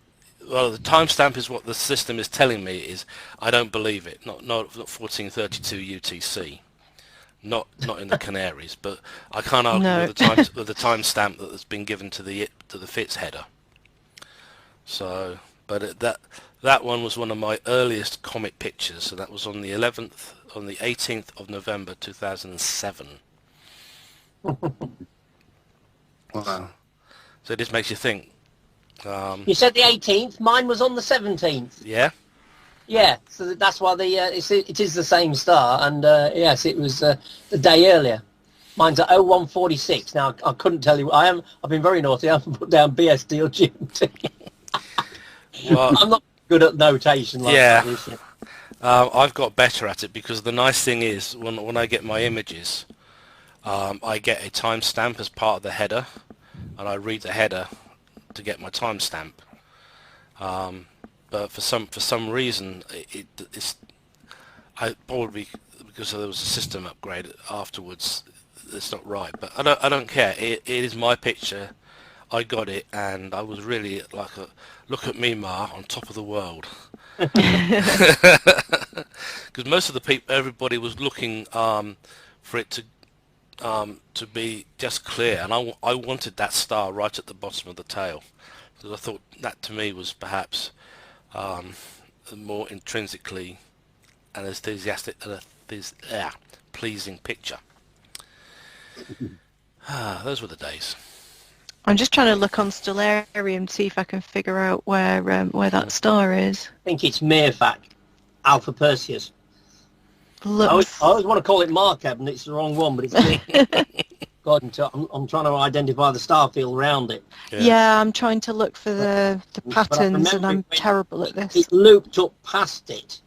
well, the timestamp is what the system is telling me is, I don't believe it. Not 1432 UTC. Not in the Canaries, but I can't argue with the timestamp that has been given to the FITS header. So, but that one was one of my earliest comet pictures. So that was on the 18th of November 2007. Wow. So it just makes you think. You said the 18th. Mine was on the 17th. Yeah. Yeah, so that's why it is the same star, and yes, it was the day earlier. Mine's at 0146. Now I couldn't tell you. I've been very naughty. I haven't put down BSD or GMT. Well, I'm not good at notation like yeah. that. I've got better at it, because the nice thing is when I get my images, I get a timestamp as part of the header, and I read the header to get my timestamp. But for some reason, it's probably because there was a system upgrade afterwards. It's not right, but I don't care. It is my picture. I got it, and I was really like look at me, Ma, on top of the world. Because most of the people, everybody was looking for it to be just clear, and I wanted that star right at the bottom of the tail, because I thought that to me was perhaps a more intrinsically and enthusiastic, pleasing picture. Those were the days. I'm just trying to look on Stellarium to see if I can figure out where that star is. I think it's Meerfak, Alpha Perseus. I Looks... always want to call it Markab, and it's the wrong one, but it's God, I'm trying to identify the star field around it. Yeah, I'm trying to look for the But I patterns, and remember I'm terrible at this. It looped up past it,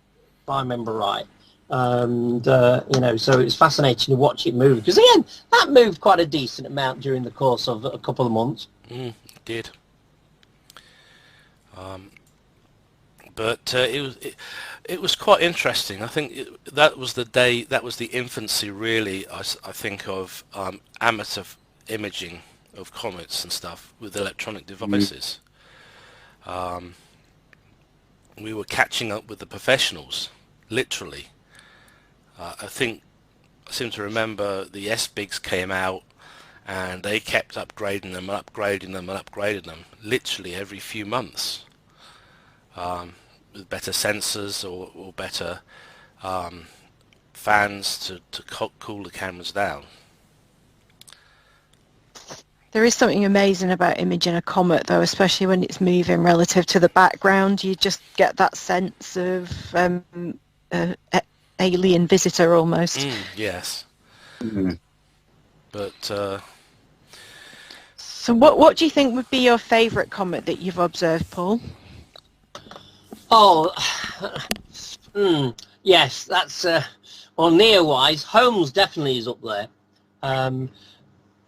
if I remember right. And, so it's fascinating to watch it move. Because, again, that moved quite a decent amount during the course of a couple of months. It did. But it was quite interesting. I think that was the day, that was the infancy, really, I think, of amateur imaging of comets and stuff with electronic devices. We were catching up with the professionals, literally. I seem to remember the S-Bigs came out, and they kept upgrading them and upgrading them and upgrading them, literally every few months, with better sensors or better fans to cool the cameras down. There is something amazing about imaging a comet, though, especially when it's moving relative to the background. You just get that sense of alien visitor almost. Yes. Mm. But So what do you think would be your favourite comet that you've observed, Paul? Oh, yes, that's well, Neowise. Holmes definitely is up there.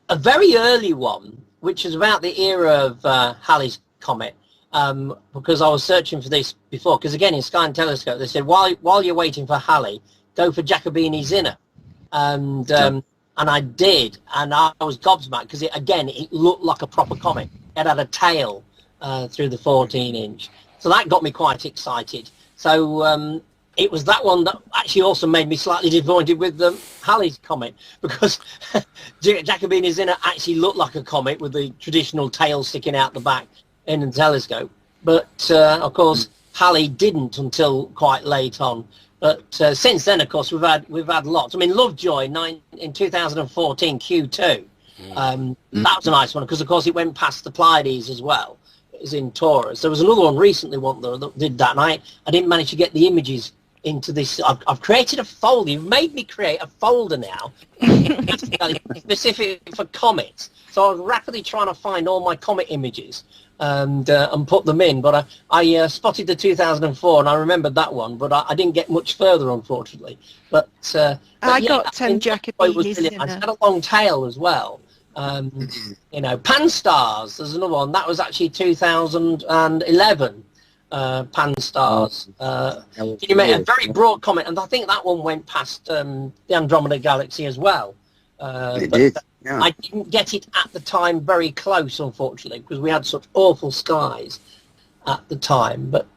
A very early one, which is about the era of Halley's Comet, because I was searching for this before. Because again, in Sky and Telescope, they said while you're waiting for Halley, go for Giacobini's Inner, and I did, and I was gobsmacked because it looked like a proper comet. It had a tail through the 14-inch, so that got me quite excited. So it was that one that actually also made me slightly disappointed with Halley's Comet, because Giacobini's Inner actually looked like a comet with the traditional tail sticking out the back in the telescope. But of course, Halley didn't until quite late on. But since then, of course, we've had lots. I mean, Lovejoy in 2014 Q2. That was a nice one because, of course, it went past the Pleiades as well. It was in Taurus. There was another one recently, that did that, and I didn't manage to get the images into this. I've created a folder. You've made me create a folder now, specific for comets. So I was rapidly trying to find all my comet images and put them in. But I spotted the 2004, and I remembered that one, but I didn't get much further, unfortunately. But I got Giacobini's Inner. I had a long tail as well. PANSTARRS, there's another one. That was actually 2011. PANSTARRS. You made a very broad comet, and I think that one went past the Andromeda Galaxy as well. It did. Yeah. I didn't get it at the time very close, unfortunately, because we had such awful skies at the time. But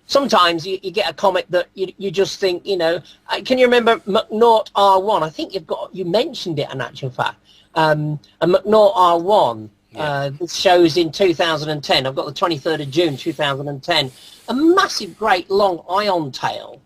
sometimes you get a comet that you just think, can you remember McNaught R1? I think you mentioned it in actual fact. And McNaught R1. This shows in 2010. I've got the 23rd of June 2010. A massive, great, long ion tail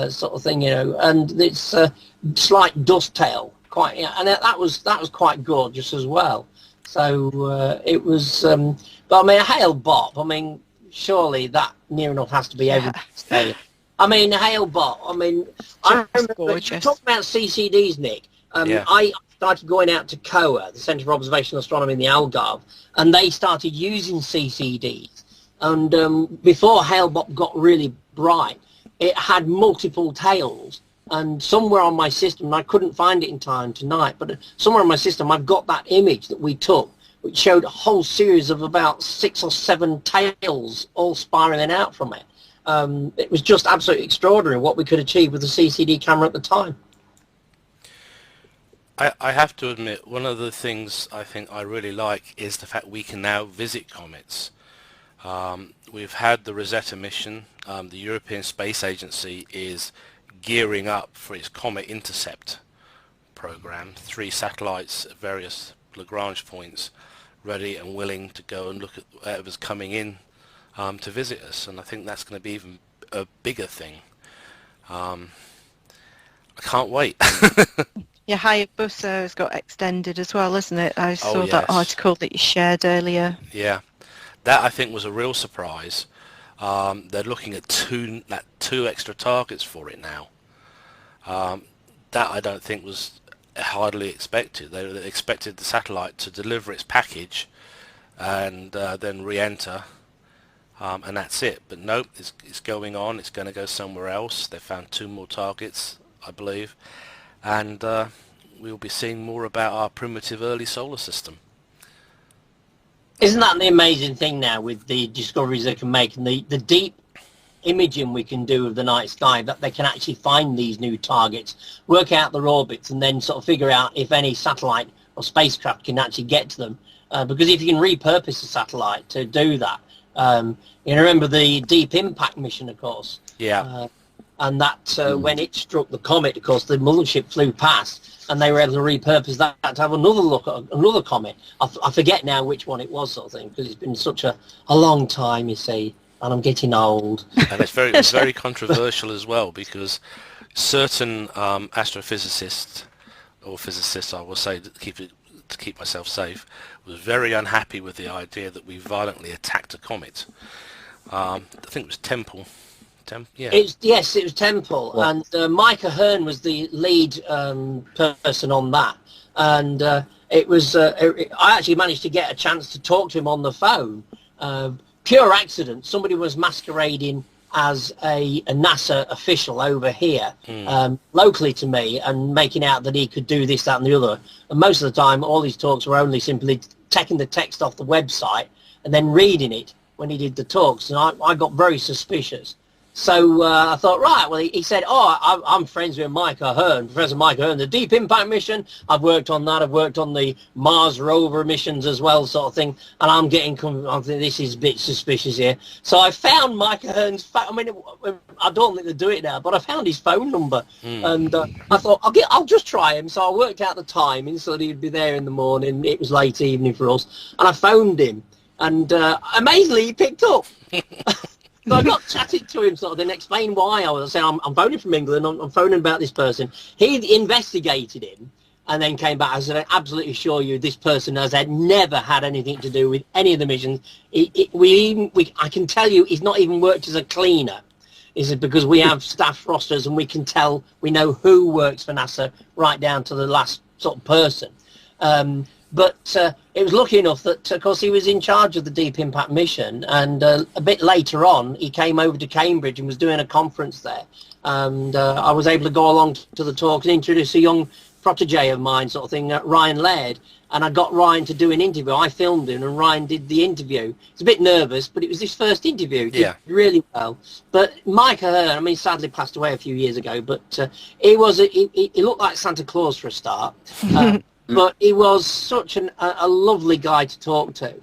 sort of thing, and it's a slight dust tail, and that was quite gorgeous as well. So it was, but I mean, a Hale Bop. I mean, surely that near enough has to be everybody's tail. I mean, a Hale Bop. I mean, I remember talking about CCDs, Nick. I started going out to COA, the Centre for Observational Astronomy in the Algarve, and they started using CCDs. And before Hale-Bopp got really bright, it had multiple tails. And somewhere on my system, and I couldn't find it in time tonight, but somewhere on my system, I've got that image that we took, which showed a whole series of about 6 or 7 tails all spiraling out from it. It was just absolutely extraordinary what we could achieve with the CCD camera at the time. I have to admit, one of the things I think I really like is the fact we can now visit comets. We've had the Rosetta mission. The European Space Agency is gearing up for its Comet Intercept program. 3 satellites at various Lagrange points ready and willing to go and look at whatever's coming in to visit us. And I think that's going to be even a bigger thing. I can't wait. Yeah, Hayabusa has got extended as well, isn't it? I saw yes. that article that you shared earlier. Yeah, that I think was a real surprise. They're looking at two extra targets for it now. That I don't think was hardly expected. They expected the satellite to deliver its package and then re-enter, and that's it. But nope, it's going on. It's going to go somewhere else. They found 2 more targets, I believe. And we'll be seeing more about our primitive early solar system. Isn't that the amazing thing now with the discoveries they can make and the deep imaging we can do of the night sky, that they can actually find these new targets, work out their orbits, and then sort of figure out if any satellite or spacecraft can actually get to them. Because if you can repurpose a satellite to do that, you remember the Deep Impact mission, of course. Yeah. And that when it struck the comet, of course, the mothership flew past, and they were able to repurpose that to have another look at another comet. I forget now which one it was, sort of thing, because it's been such a long time, you see, and I'm getting old. And it's very controversial as well, because certain astrophysicists, or physicists, I will say, to keep it to keep myself safe, was very unhappy with the idea that we violently attacked a comet. I think it was Temple. Yeah. Yes, it was Temple, Well, and Micah Hearn was the lead person on that, and it was. I actually managed to get a chance to talk to him on the phone. Pure accident. Somebody was masquerading as a NASA official over here, locally to me, and making out that he could do this, that, and the other. And most of the time, all these talks were only simply taking the text off the website and then reading it when he did the talks, and I got very suspicious. So I thought, right, well, he said, I'm friends with Micah Hearn, Professor Micah Hearn, the Deep Impact mission. I've worked on that. I've worked on the Mars rover missions as well, sort of thing. And I'm thinking this is a bit suspicious here. So I found Micah Hearn's phone. I mean, I don't think they do it now, but I found his phone number. And I thought, I'll just try him. So I worked out the timing so that he'd be there in the morning. It was late evening for us. And I phoned him. And amazingly, he picked up. So I got chatting to him sort of and explained why. I was saying, I'm phoning from England, I'm phoning about this person. He investigated him and then came back. I said, I absolutely assure you this person has never had anything to do with any of the missions. I can tell you he's not even worked as a cleaner. Is it because we have staff rosters and we know who works for NASA right down to the last sort of person. But it was lucky enough that, of course, he was in charge of the Deep Impact mission, and a bit later on, he came over to Cambridge and was doing a conference there. And I was able to go along to the talk and introduce a young protege of mine, sort of thing, Ryan Laird. And I got Ryan to do an interview. I filmed him, and Ryan did the interview. He's a bit nervous, but it was his first interview. He did really well. But Micah Hearn, I mean, sadly passed away a few years ago, but he looked like Santa Claus for a start. But he was such a lovely guy to talk to,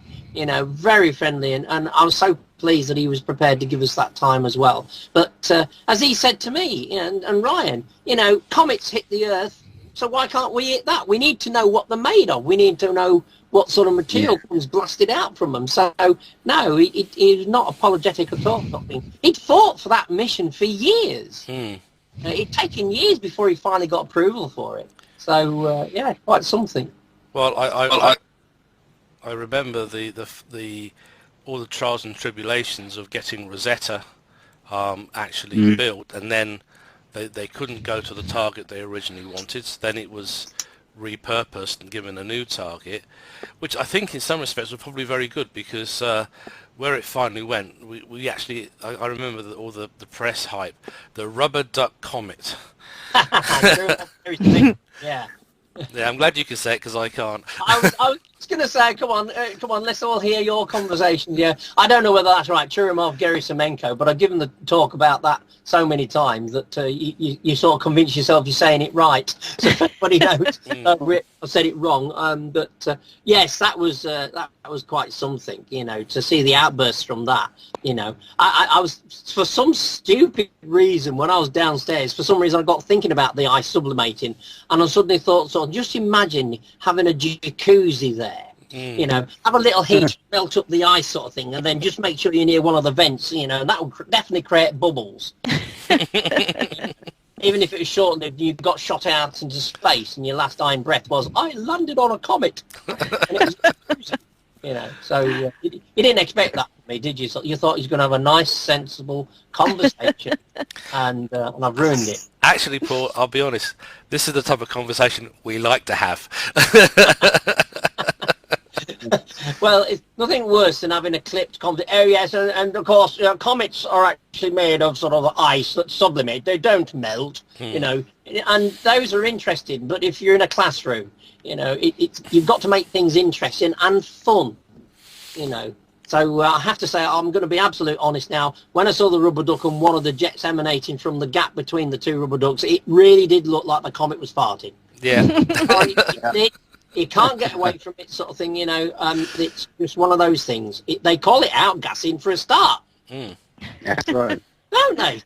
very friendly, and I was so pleased that he was prepared to give us that time as well. But as he said to me and Ryan, comets hit the Earth, so why can't we hit that? We need to know what they're made of. We need to know what sort of material comes blasted out from them. So, no, he was not apologetic at all. He'd fought for that mission for years. It'd taken years before he finally got approval for it. So quite something. Well, I remember the all the trials and tribulations of getting Rosetta actually built, and then they couldn't go to the target they originally wanted. So then it was repurposed and given a new target, which I think in some respects was probably very good, because where it finally went, we actually, I remember all the press hype, the rubber duck comet. Yeah. Yeah, I'm glad you can say it because I can't. I was going to say, come on, let's all hear your conversation. Yeah, I don't know whether that's right, Churyumov, Gerasimchenko, but I've given the talk about that so many times that you sort of convince yourself you're saying it right, so everybody knows I've said it wrong. But yes, that was quite something, to see the outbursts from that. I was, for some stupid reason, when I was downstairs, for some reason I got thinking about the ice sublimating, and I suddenly thought, just imagine having a jacuzzi there. Have a little heat, melt up the ice sort of thing, and then just make sure you're near one of the vents, and that would definitely create bubbles. Even if it was short-lived, you got shot out into space, and your last dying breath was, I landed on a comet. And it was, so you didn't expect that from me, did you? So you thought you was going to have a nice, sensible conversation, and I've ruined it. Actually, Paul, I'll be honest, this is the type of conversation we like to have. Well, it's nothing worse than having a clipped comment. Oh, yes, and of course, comets are actually made of sort of ice that's sublimate. They don't melt, and those are interesting. But if you're in a classroom, you've got to make things interesting and fun, So I have to say, I'm going to be absolutely honest now. When I saw the rubber duck and one of the jets emanating from the gap between the two rubber ducks, it really did look like the comet was farting. Yeah. You can't get away from it, sort of thing, it's just one of those things. They call it outgassing for a start. That's right. Don't they?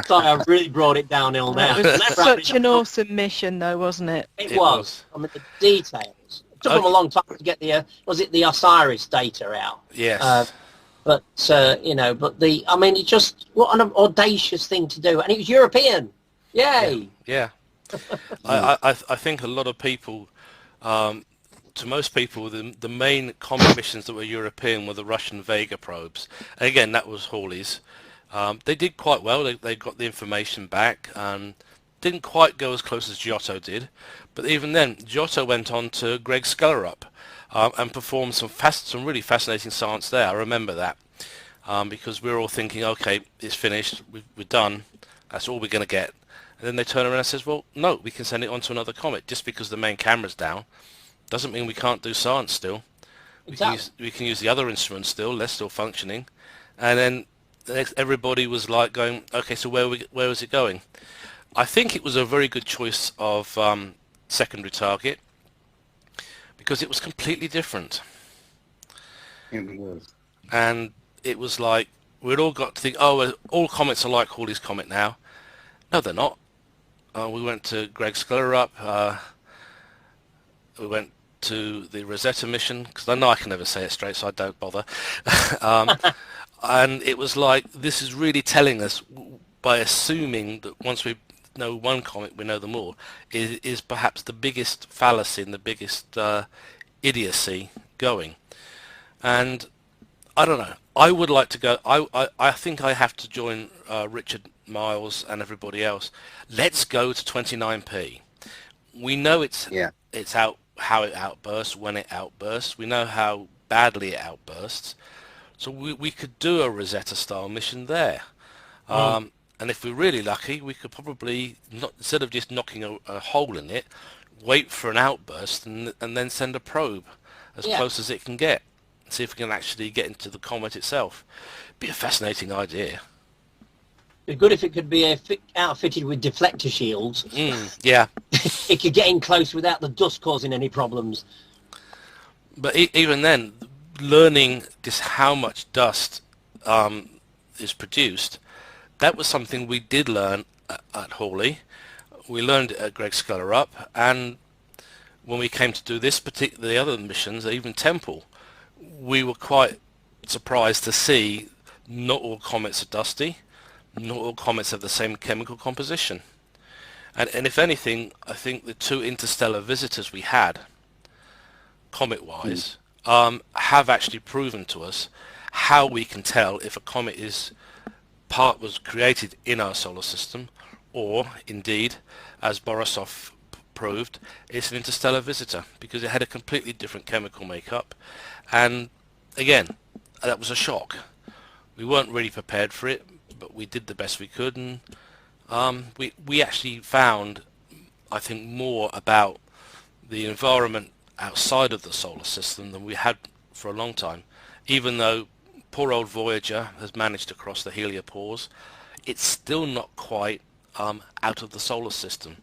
Sorry, I've really brought it downhill now. It was such an awesome mission, though, wasn't it? It was. I mean, the details. It took them a long time to get the IRAS data out. Yes. But it just, what an audacious thing to do. And it was European. Yay. Yeah. I think a lot of people to most people, the main comet missions that were European were the Russian Vega probes. And again, that was Hawley's. They did quite well. They got the information back. Didn't quite go as close as Giotto did, but even then, Giotto went on to Greg Skellerup and performed some really fascinating science there. I remember that because we were all thinking, okay, it's finished, we're done, that's all we're going to get. And then they turn around and says, well, no, we can send it on to another comet. Just because the main camera's down doesn't mean we can't do science still. Exactly. We can use the other instruments still, they're still functioning. And then everybody was like going, okay, so where was it going? I think it was a very good choice of secondary target because it was completely different. It was. And it was like, we'd all got to think, oh, well, all comets are like Hawley's Comet now. No, they're not. We went to Greg Skellerup. We went to the Rosetta mission, because I know I can never say it straight, so I don't bother. And it was like, this is really telling us, by assuming that once we know one comet, we know them all, is perhaps the biggest fallacy and the biggest idiocy going. And I don't know. I would like to go. I think I have to join Richard Miles and everybody else. Let's go to 29p. We know it's out, how it outbursts, when it outbursts. We know how badly it outbursts. So we could do a Rosetta style mission there. And if we're really lucky, we could probably, instead of just knocking a hole in it, wait for an outburst and then send a probe as close as it can get. See if we can actually get into the comet itself. Be a fascinating idea. It'd be good if it could be outfitted with deflector shields. Yeah. It could get in close without the dust causing any problems. But even then, learning just how much dust is produced, that was something we did learn at Hawley. We learned it at Greg Skellerup, and when we came to do the other missions, even Temple, we were quite surprised to see not all comets are dusty, not all comets have the same chemical composition. And if anything, I think the two interstellar visitors we had, comet-wise, have actually proven to us how we can tell if a comet was created in our solar system, or indeed, as Borisov proved, it's an interstellar visitor, because it had a completely different chemical makeup. And again, that was a shock. We weren't really prepared for it, but we did the best we could, and we actually found, I think, more about the environment outside of the solar system than we had for a long time. Even though poor old Voyager has managed to cross the heliopause, it's still not quite out of the solar system,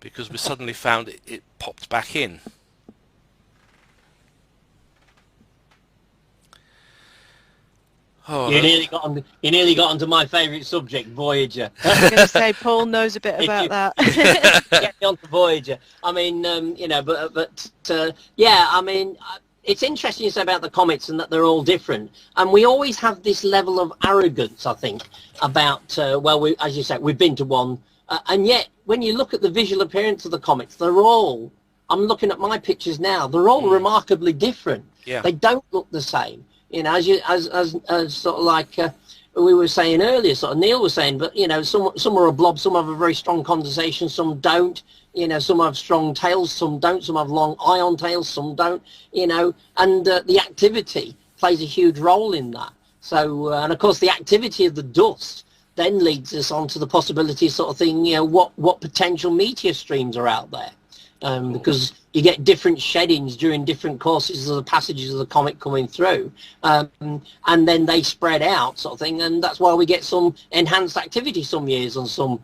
because we suddenly found it popped back in. Oh, you nearly got onto my favourite subject, Voyager. I was going to say, Paul knows a bit about that. Get me onto Voyager. I mean, yeah, I mean, it's interesting you say about the comets and that they're all different. And we always have this level of arrogance, I think, about, as you said, we've been to one. And yet, when you look at the visual appearance of the comets, they're all, I'm looking at my pictures now, they're all remarkably different. Yeah. They don't look the same. You know, as sort of like we were saying earlier, sort of Neil was saying, but, you know, some are a blob, some have a very strong condensation, some don't. You know, some have strong tails, some don't. Some have long ion tails, some don't. You know, and the activity plays a huge role in that. So, and of course, the activity of the dust then leads us on to the possibility sort of thing, you know, what potential meteor streams are out there. Because you get different sheddings during different courses of the passages of the comet coming through, and then they spread out sort of thing, and that's why we get some enhanced activity some years on some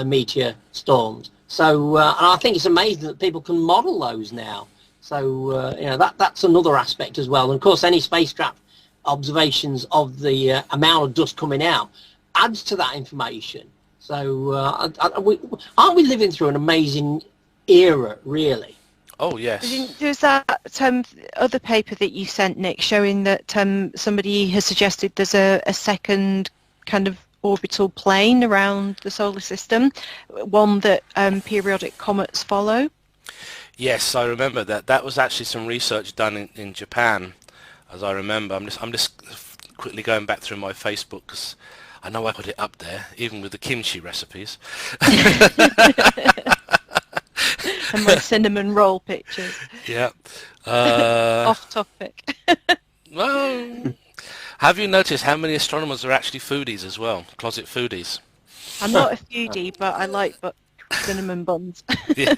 meteor storms. So and I think it's amazing that people can model those now. So you know, that's another aspect as well. And of course, any spacecraft observations of the amount of dust coming out adds to that information. So aren't we living through an amazing era, really? Oh, yes. There's that other paper that you sent, Nick, showing that somebody has suggested there's a second kind of orbital plane around the solar system, one that periodic comets follow. Yes, I remember that. That was actually some research done in Japan, as I remember. I'm just quickly going back through my Facebook because I know I put it up there, even with the kimchi recipes. And my cinnamon roll pictures. Yeah. Off topic. Well, have you noticed how many astronomers are actually foodies as well? Closet foodies. I'm not a foodie, but I like cinnamon buns. Yeah.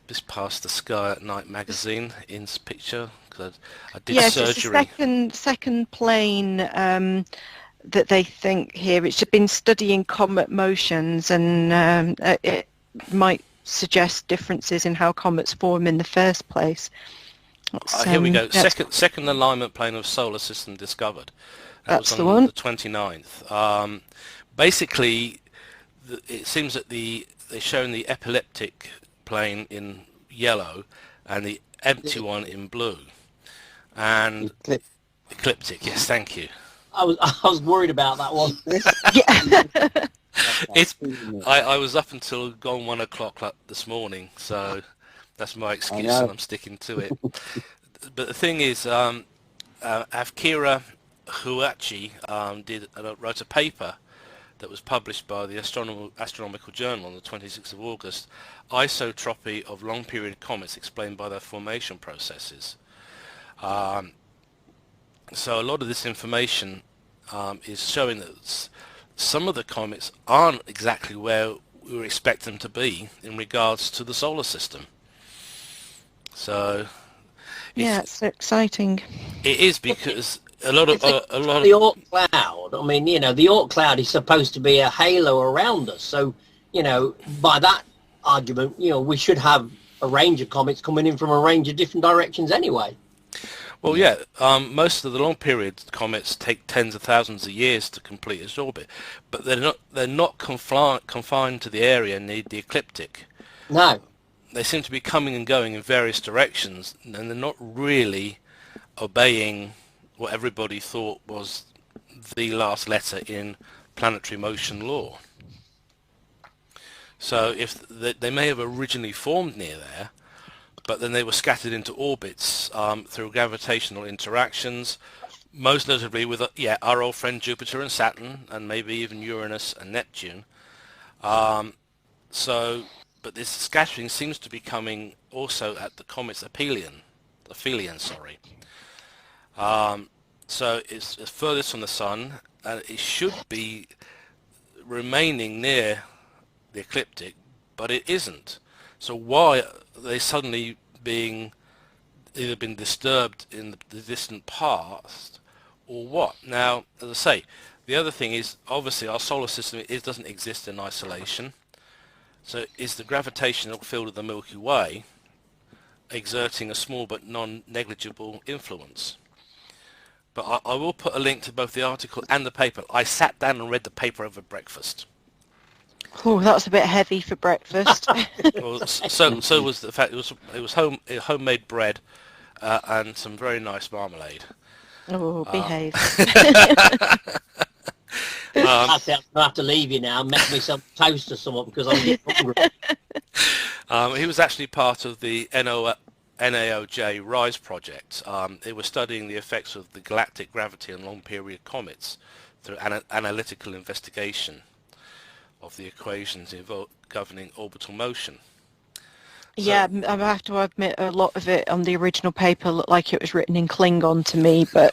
Just past the Sky at Night magazine in picture because I did Yes, surgery. it's the second plane that they think here. It's been studying comet motions, and it might suggest differences in how comets form in the first place. Here we go. Second alignment plane of solar system discovered. That That's was the on one. the 29th. Basically, it seems that they're showing the epileptic plane in yellow and the empty one in blue. And ecliptic, yes, thank you. I was worried about that one. Yeah. It's I was up until gone 1 o'clock this morning, so that's my excuse and I'm sticking to it. But the thing is, Akira Huachi wrote a paper that was published by the Astronomical Journal on the 26th of August, Isotropy of Long Period Comets Explained by Their Formation Processes. So a lot of this information is showing that some of the comets aren't exactly where we would expect them to be in regards to the solar system. So It's exciting. it is, because a lot of the Oort cloud. I mean, the Oort cloud is supposed to be a halo around us. So, by that argument, we should have a range of comets coming in from a range of different directions anyway. Well, yeah, most of the long period comets take tens of thousands of years to complete its orbit, but they're not confined to the area near the ecliptic. No. They seem to be coming and going in various directions, and they're not really obeying what everybody thought was the last letter in planetary motion law. So if they may have originally formed near there, but then they were scattered into orbits through gravitational interactions, most notably with our old friend Jupiter and Saturn, and maybe even Uranus and Neptune. But this scattering seems to be coming also at the comet's aphelion. So it's furthest from the sun, and it should be remaining near the ecliptic, but it isn't. So why are they suddenly either been disturbed in the distant past, or what? Now, as I say, the other thing is, obviously our solar system doesn't exist in isolation. So is the gravitational field of the Milky Way exerting a small but non-negligible influence? But I will put a link to both the article and the paper. I sat down and read the paper over breakfast. Oh, that's a bit heavy for breakfast. Well, so was the fact it was homemade bread and some very nice marmalade. Oh, behave. I think I'm going to have to leave you now and make me some toast or something because I'm getting hungry. He was actually part of the NAOJ RISE project. They were studying the effects of the galactic gravity on long-period comets through analytical investigation of the equations governing orbital motion. Yeah, I have to admit a lot of it on the original paper looked like it was written in Klingon to me, but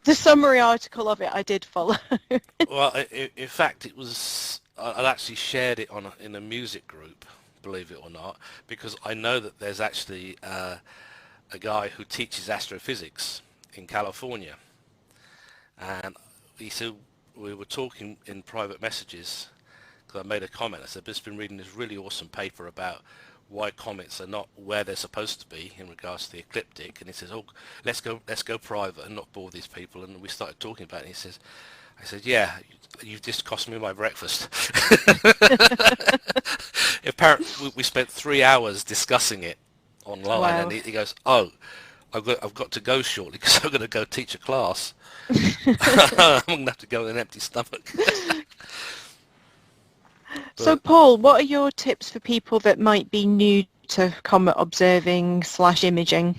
the summary article of it I did follow. Well, in fact, I actually shared it in a music group, believe it or not, because I know that there's actually a guy who teaches astrophysics in California, and he said, we were talking in private messages, because I made a comment. I said, I've just been reading this really awesome paper about why comets are not where they're supposed to be in regards to the ecliptic. And he says, oh, let's go private and not bore these people. And we started talking about it. And I said, yeah, you've just cost me my breakfast. Apparently, we spent 3 hours discussing it online. Wow. And he goes, oh, I've got to go shortly because I'm going to go teach a class. I'm going to have to go with an empty stomach. So, Paul, what are your tips for people that might be new to comet observing / imaging?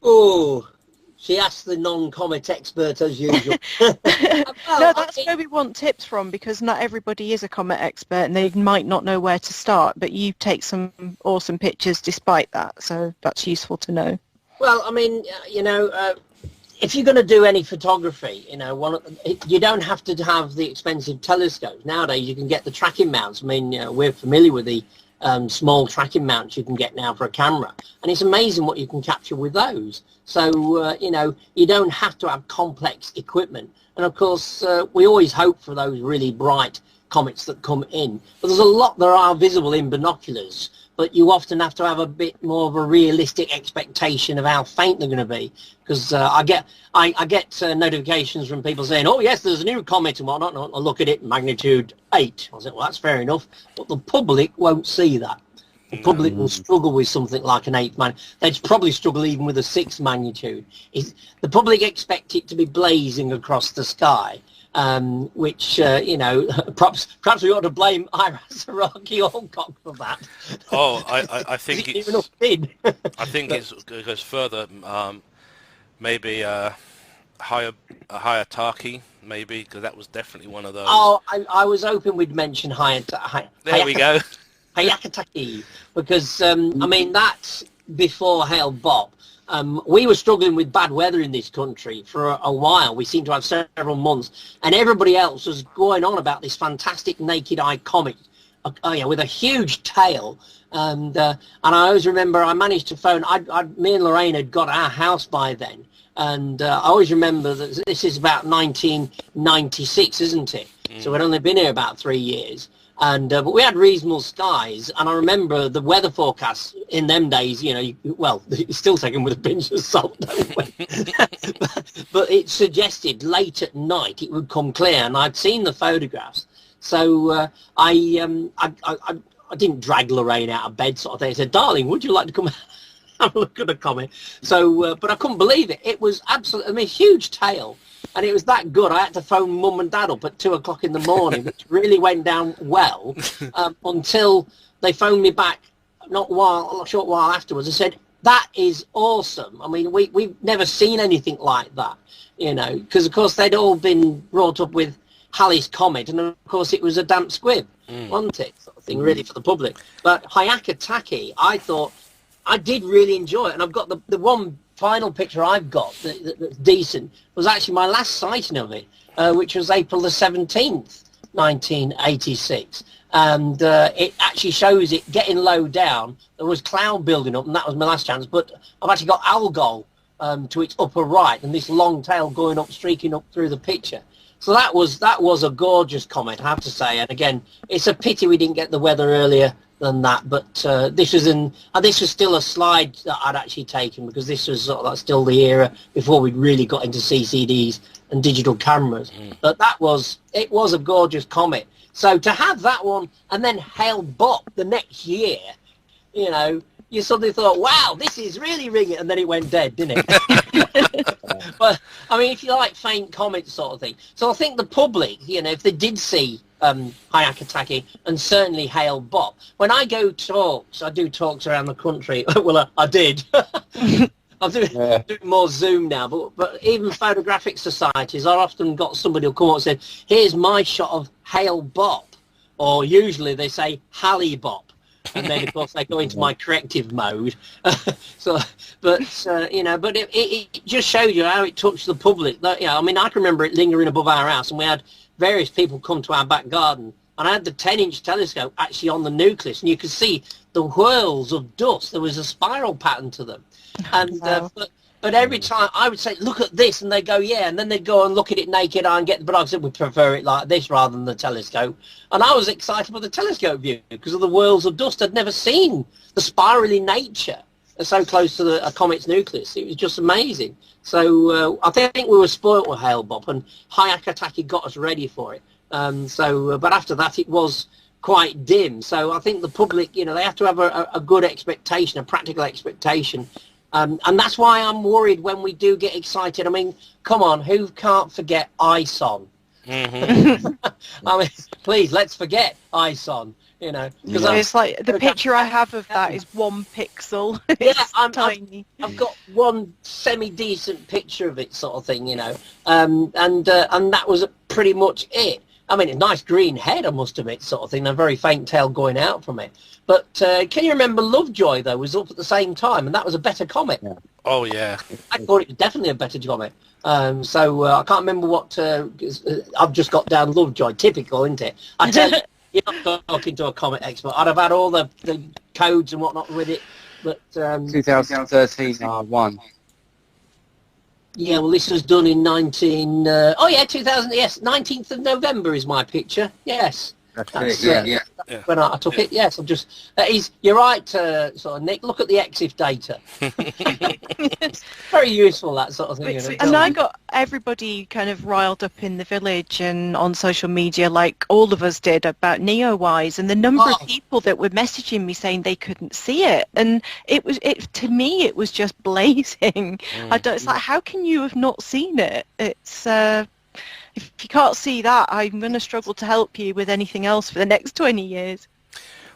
Oh, she asked the non-comet expert as usual. No, that's where we want tips from, because not everybody is a comet expert and they might not know where to start, but you take some awesome pictures despite that, so that's useful to know. Well, I mean, if you're going to do any photography, you don't have to have the expensive telescopes. Nowadays, you can get the tracking mounts. I mean, we're familiar with the small tracking mounts you can get now for a camera, and it's amazing what you can capture with those. So, you don't have to have complex equipment. And of course, we always hope for those really bright comets that come in. But there's a lot that are visible in binoculars, but you often have to have a bit more of a realistic expectation of how faint they're going to be. Because I get notifications from people saying, oh yes, there's a new comet and whatnot, and I'll look at it, magnitude 8. I said, well, that's fair enough, but the public won't see that. The public will struggle with something like an 8th magnitude. They'd probably struggle even with a 6th magnitude. The public expect it to be blazing across the sky, which, perhaps we ought to blame IRAS, Araki, Alcock for that. Oh, I think it's... Even did. I think it goes further. Maybe a higher Taki, maybe, because that was definitely one of those. Oh, I was hoping we'd mention There we go. Hayakataki, because I mean, that's before Hail Bob. We were struggling with bad weather in this country for a while. We seemed to have several months, and everybody else was going on about this fantastic naked eye comet, with a huge tail. And I always remember I managed to phone. Me and Lorraine had got our house by then, and I always remember that this is about 1996, isn't it? So we'd only been here about 3 years. And but we had reasonable skies, and I remember the weather forecast in them days. It's still taken with a pinch of salt, don't we? but it suggested late at night it would come clear, and I'd seen the photographs. So I didn't drag Lorraine out of bed, sort of thing. I said, "Darling, would you like to come have a look at the comet?" So, but I couldn't believe it. It was absolutely, I mean, huge tail. And it was that good, I had to phone Mum and Dad up at 2 o'clock in the morning, which really went down well, until they phoned me back a short while afterwards and said, that is awesome. I mean, we've never seen anything like that, because, of course, they'd all been brought up with Halley's Comet, and, of course, it was a damp squib, wasn't it, sort of thing, really, for the public. But Hayakataki, I thought, I did really enjoy it, and I've got the one final picture I've got that's decent was actually my last sighting of it, which was April the 17th, 1986. And it actually shows it getting low down. There was cloud building up, and that was my last chance. But I've actually got Algol to its upper right, and this long tail going up, streaking up through the picture. So that was a gorgeous comet, I have to say. And again, it's a pity we didn't get the weather earlier than that, but this was still a slide that I'd actually taken, because this was that's still the era before we'd really got into CCDs and digital cameras. But it was a gorgeous comet. So to have that one and then Hail Bop the next year, you suddenly thought, wow, this is really ringing, and then it went dead, didn't it? But I mean, if you like faint comets sort of thing. So I think the public, if they did see Hayakataki and certainly Hail Bop. When I go talks, I do talks around the country. Well, I did. I'm doing more Zoom now, but even photographic societies, I've often got somebody who'll come up and say, here's my shot of Hail Bop, or usually they say Halley Bop. And then, of course, they go into my corrective mode. But it just shows you how it touched the public. I mean, I can remember it lingering above our house, and we had various people come to our back garden, and I had the 10-inch telescope actually on the nucleus, and you could see the whirls of dust. There was a spiral pattern to them. And wow. But every time I would say, look at this, and they go, yeah, and then they'd go and look at it naked eye and get, but I said we prefer it like this rather than the telescope. And I was excited by the telescope view because of the whirls of dust. I'd never seen the spirally nature so close to a comet's nucleus. It was just amazing. So I think we were spoilt with Hail Bop, and Hayakataki got us ready for it. But after that, it was quite dim. So I think the public, they have to have a good expectation, a practical expectation. And that's why I'm worried when we do get excited. I mean, come on, who can't forget ISON? I mean, please, let's forget ISON, you know. Because It's like the picture I have of that is 1 pixel. It's tiny. I've got one semi-decent picture of it, sort of thing, you know, and that was pretty much it. I mean, a nice green head, I must admit, sort of thing, a very faint tail going out from it. But can you remember Lovejoy, though, was up at the same time, and that was a better comet. Yeah. Oh, yeah. I thought it was definitely a better comet. So I can't remember what... I've just got down Lovejoy. Typical, isn't it? I tell you, you're not talking to a comet expert. I'd have had all the codes and whatnot with it. But 2013 R1. yeah, well, this was done in 2000. Yes, 19th of November is my picture. Yes. That's it, yeah. When I took it, yes, I'm just... you're right, sort of, Nick. Look at the EXIF data. Very useful, that sort of thing. You know, And I got everybody kind of riled up in the village and on social media, like all of us did, about Neowise, and the number of people that were messaging me saying they couldn't see it. And to me, it was just blazing. It's like, how can you have not seen it? It's... if you can't see that, I'm going to struggle to help you with anything else for the next 20 years.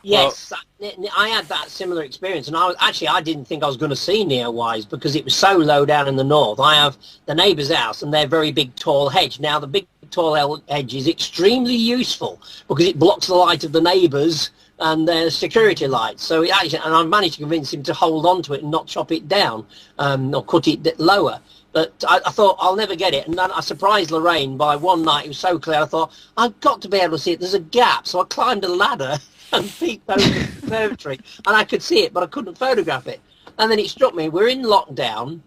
Yes, I had that similar experience, and I didn't think I was going to see Neowise because it was so low down in the north. I have the neighbour's house and their very big tall hedge. Now, the big tall hedge is extremely useful because it blocks the light of the neighbours and their security lights. So and I managed to convince him to hold on to it and not chop it down or cut it lower. But I thought, I'll never get it. And then I surprised Lorraine by one night. It was so clear. I thought, I've got to be able to see it. There's a gap. So I climbed a ladder and peeked over the conservatory. And I could see it, but I couldn't photograph it. And then it struck me, we're in lockdown.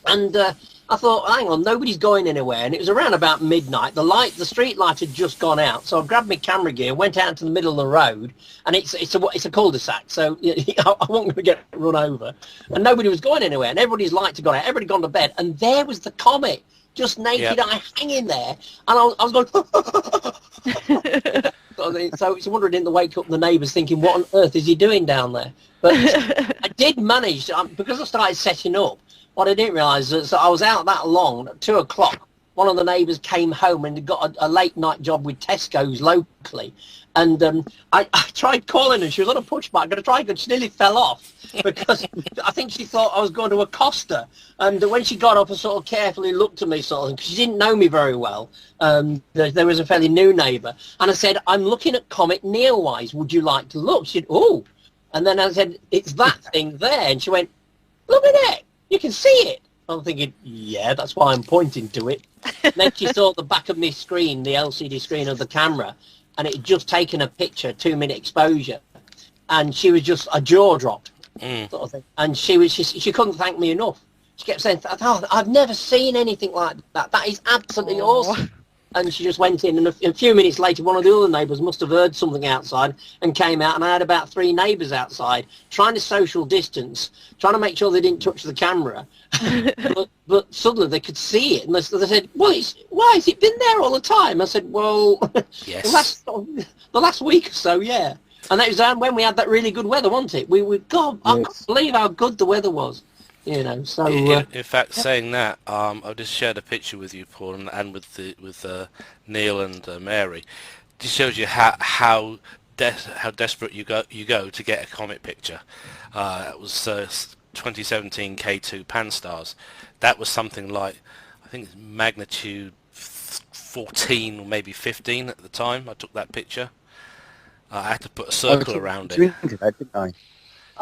And I thought, hang on, nobody's going anywhere. And it was around about midnight. The street light had just gone out. So I grabbed my camera gear, went out into the middle of the road. And it's a cul-de-sac, so I wasn't going to get run over. And nobody was going anywhere. And everybody's lights had gone out. Everybody gone to bed. And there was the comet, just naked eye hanging there. And I was going... So it's wondering, didn't wake up the neighbours thinking, what on earth is he doing down there? But I did manage, because I started setting up, what I didn't realise is that I was out that long, at 2 o'clock, one of the neighbours came home and got a late night job with Tesco's locally. And I tried calling her. She was on a push bike. I'm going to try, but she nearly fell off because I think she thought I was going to accost her. And when she got up and sort of carefully looked at me, sort of, because she didn't know me very well, there was a fairly new neighbour. And I said, I'm looking at Comet Neowise. Would you like to look? She said, oh. And then I said, it's that thing there. And she went, look at it. You can see it. I'm thinking, yeah, that's why I'm pointing to it. And then she saw the back of my screen, the LCD screen of the camera, and it had just taken a picture, 2-minute exposure, and she was just a jaw dropped, sort of thing. And she couldn't thank me enough. She kept saying, "Oh, I've never seen anything like that. That is absolutely awesome." And she just went in, and a few minutes later, one of the other neighbours must have heard something outside and came out, and I had about 3 neighbours outside trying to social distance, trying to make sure they didn't touch the camera. but suddenly they could see it, and they said, well, why has it been there all the time? I said, well, yes. the last week or so, yeah. And that was when we had that really good weather, wasn't it? God, I can't believe how good the weather was. You know, so in fact, saying that, I just shared a picture with you, Paul, and with Neil and Mary. This shows you how desperate you go to get a comet picture. It was 2017 K2 PANSTARRS. That was something like, I think it's magnitude 14 or maybe 15 at the time. I took that picture. I had to put a circle around it. Into that, didn't I?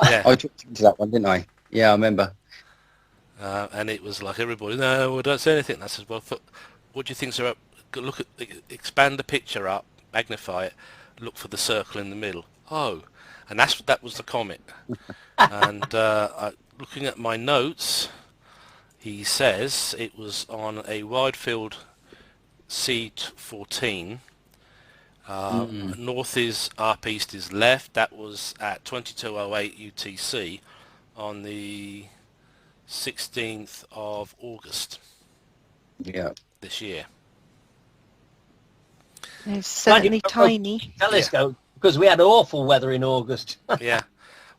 Yeah. I took you into that one, didn't I? Yeah, I remember. And it was like everybody, no, don't say anything. And I said, well, what do you think's up? Look at, expand the picture up, magnify it, look for the circle in the middle. Oh, and that was the comet. And looking at my notes, he says it was on a wide field C14. North is up, east is left. That was at 22:08 UTC on the 16th of August. Yeah. This year. It's certainly tiny. Telescope, because we had awful weather in August. Yeah.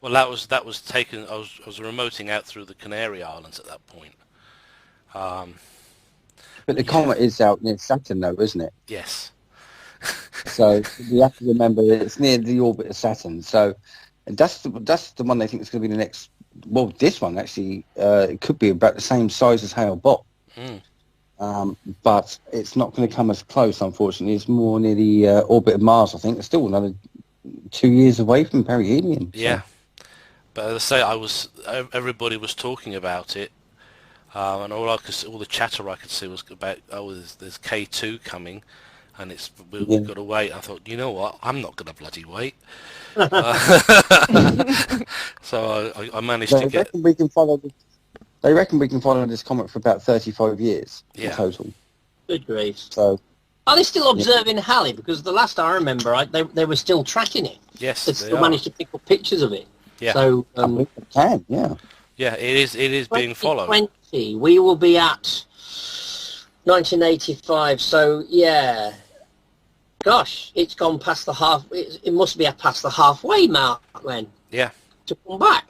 Well, that was taken. I was remoting out through the Canary Islands at that point. But the comet is out near Saturn, though, isn't it? Yes. So we have to remember that it's near the orbit of Saturn. So and that's the one they think is going to be the next. Well, this one actually, it could be about the same size as Hale-Bopp. But it's not going to come as close, unfortunately. It's more near the orbit of Mars, I think. It's still another 2 years away from perihelion. So. Yeah. But as I say, everybody was talking about it, and all the chatter I could see was about, there's K2 coming, and we've got to wait. I thought, you know what, I'm not going to bloody wait. So I managed to get... They reckon we can follow this comet for about 35 years in total. Good grief. So, are they still observing Halley? Because the last I remember, they were still tracking it. Yes, they still managed to pick up pictures of it. Yeah. So I think they can, yeah. Yeah, it is being followed. 2020, we will be at 1985. So yeah, gosh, it's gone past the half. It must be past the halfway mark then. Yeah. To come back.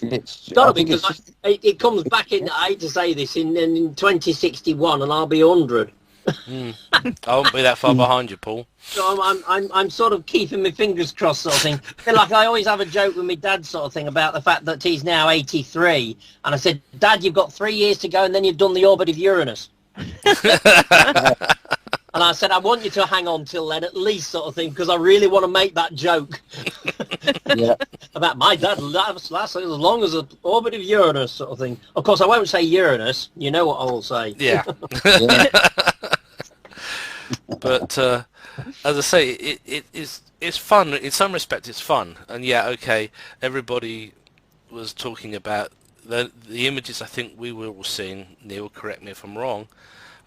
It's Gotta be, because it comes back in. I hate to say this in 2061, and I'll be 100. I won't be that far behind you, Paul. So I'm sort of keeping my fingers crossed, sort of thing. Like I always have a joke with my dad, sort of thing, about the fact that he's now 83, and I said, Dad, you've got 3 years to go, and then you've done the orbit of Uranus. And I said, I want you to hang on till then, at least, sort of thing, because I really want to make that joke. About my dad last as long as the orbit of Uranus, sort of thing. Of course, I won't say Uranus. You know what I will say. Yeah. But as I say, it's fun. In some respects, it's fun. And yeah, okay, everybody was talking about the images. I think we were all seeing. Neil, correct me if I'm wrong.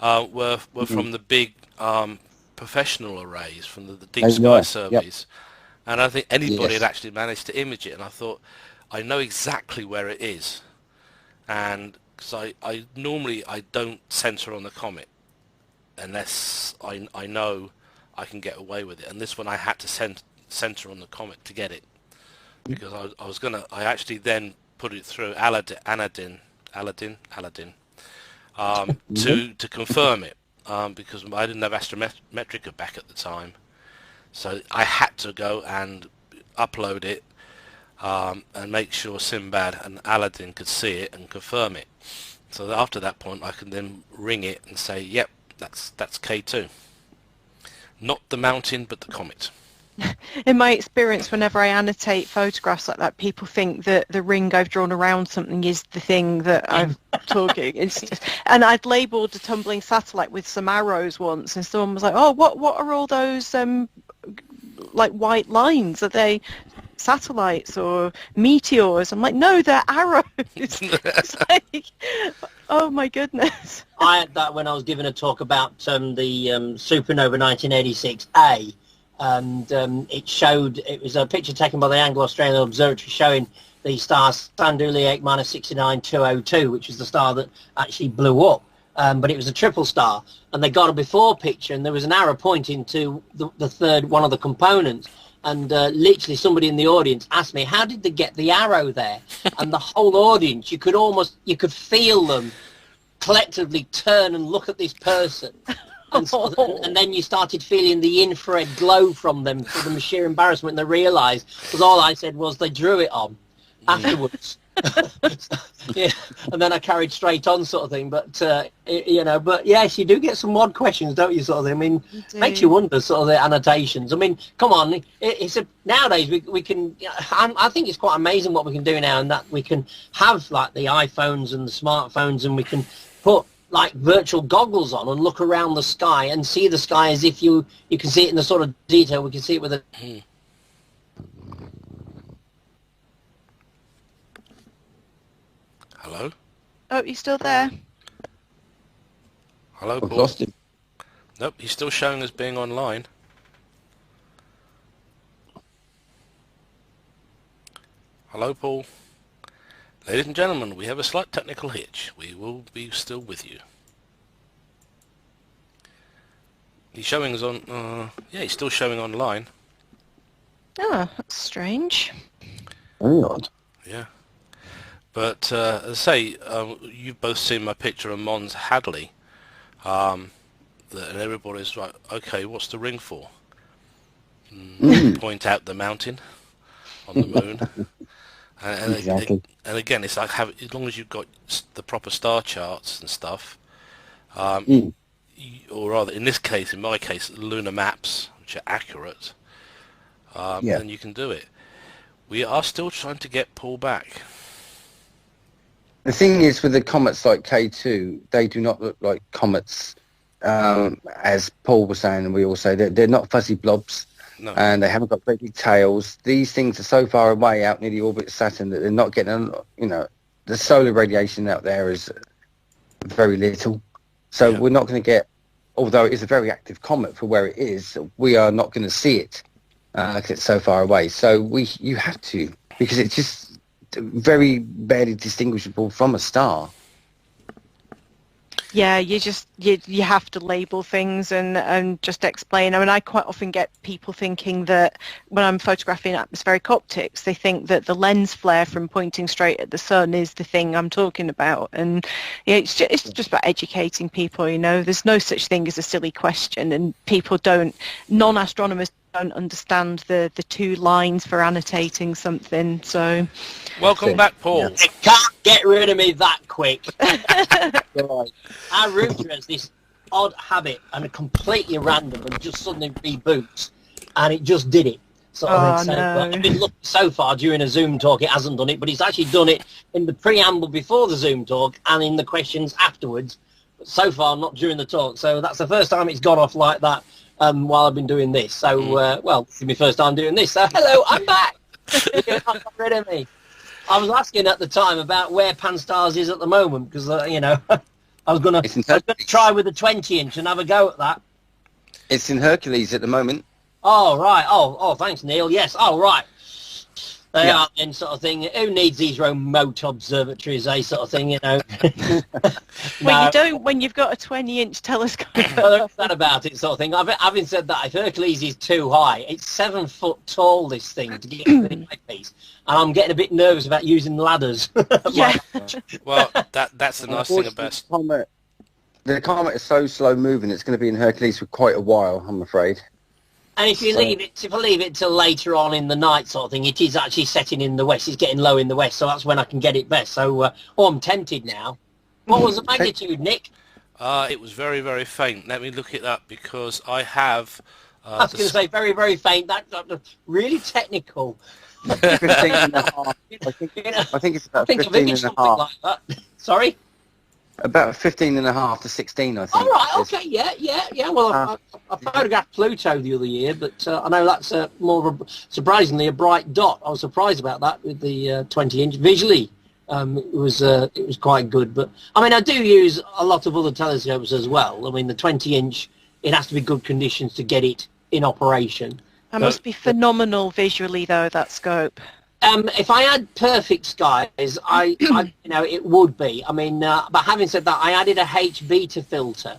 Were from the big professional arrays from the deep sky surveys. And I think anybody had actually managed to image it, and I thought, I know exactly where it is, and because I normally don't center on the comet unless I know I can get away with it, and this one I had to center on the comet to get it, because I actually then put it through Aladdin to confirm it, because I didn't have Astrometrica back at the time. So I had to go and upload it and make sure Sinbad and Aladdin could see it and confirm it. So that after that point, I can then ring it and say, "Yep, that's K2, not the mountain, but the comet." In my experience, whenever I annotate photographs like that, people think that the ring I've drawn around something is the thing that I'm talking. And I'd labelled a tumbling satellite with some arrows once, and someone was like, "Oh, what are all those like white lines? Are they satellites or meteors?" I'm like, "No, they're arrows." It's like, oh my goodness. I had that when I was giving a talk about the supernova 1986A. And it was a picture taken by the Anglo-Australian Observatory showing the star Sanduli 8 69202, which was the star that actually blew up. But it was a triple star, and they got a before picture, and there was an arrow pointing to the third one of the components. And literally somebody in the audience asked me, how did they get the arrow there? And the whole audience, you could feel them collectively turn and look at this person. And then you started feeling the infrared glow from them for the sheer embarrassment they realised, because all I said was they drew it on afterwards. Yeah, and then I carried straight on, sort of thing. But but yes, you do get some odd questions, don't you, sort of thing? I mean, makes you wonder, sort of the annotations. I mean, come on, nowadays we can. I think it's quite amazing what we can do now, and that we can have like the iPhones and the smartphones, and we can put like virtual goggles on and look around the sky and see the sky as if you can see it in the sort of detail we can see it with a... Hello? Oh, you still there? Hello, Paul? I've lost him. Nope, he's still showing as being online. Hello, Paul? Ladies and gentlemen, we have a slight technical hitch. We will be still with you. He's showing us on... yeah, he's still showing online. Oh, that's strange. Very odd. Yeah. But, as I say, you've both seen my picture of Mons Hadley. And everybody's like, okay, what's the ring for? Point out the mountain on the moon. Exactly. And again, it's like as long as you've got the proper star charts and stuff, or rather, in this case, in my case, lunar maps, which are accurate, then you can do it. We are still trying to get Paul back. The thing is, with the comets like K2, they do not look like comets, as Paul was saying, and we all say they're not fuzzy blobs, No. and they haven't got very big tails. These things are so far away out near the orbit of Saturn that they're not getting, the solar radiation out there is very little. So we're not going to get, although it is a very active comet for where it is, we are not going to see it because it's so far away. So you have to, because it's just very barely distinguishable from a star. Yeah, you have to label things and just explain. I mean, I quite often get people thinking that when I'm photographing atmospheric optics, they think that the lens flare from pointing straight at the sun is the thing I'm talking about. And it's just about educating people. There's no such thing as a silly question, and non-astronomers don't understand the two lines for annotating something. So, Welcome back, Paul. You can't get rid of me that quick. Our router has this odd habit and a completely random and just suddenly reboots, and it just did it. So I've been lucky so far during a Zoom talk it hasn't done it, but it's actually done it in the preamble before the Zoom talk and in the questions afterwards. But so far, not during the talk. So that's the first time it's gone off like that while I've been doing this. So, this is my first time doing this. So hello, I'm back. You can't get rid of me. I was asking at the time about where PANSTARRS is at the moment because, I was going to try with the 20-inch and have a go at that. It's in Hercules at the moment. Oh, right. Oh, thanks, Neil. Yes. Oh, right. They are then sort of thing. Who needs these remote observatories, sort of thing, Well, you don't when you've got a 20-inch telescope. That about it, sort of thing. Having said that, if Hercules is too high, it's 7 foot tall, this thing, to get within my piece. And I'm getting a bit nervous about using ladders. Yeah. Well, that's the nice thing about... The comet is so slow moving, it's going to be in Hercules for quite a while, I'm afraid. And if I leave it till later on in the night, sort of thing, it is actually setting in the west. It's getting low in the west, so that's when I can get it best. So, I'm tempted now. What was the magnitude, Nick? It was very, very faint. Let me look it up because I have... I was going to say very, very faint. That's really technical. 15 and a half. I think it's about 15 and a half. Like that. Sorry? About 15 and a half to 16, I think. All right, okay, yeah. Well, I photographed Pluto the other year, but I know that's surprisingly a bright dot. I was surprised about that with the 20-inch. Visually, it was quite good. But, I mean, I do use a lot of other telescopes as well. I mean, the 20-inch, it has to be good conditions to get it in operation. That must be phenomenal visually, though, that scope. If I had perfect skies, it would be. I mean, but having said that, I added a H beta filter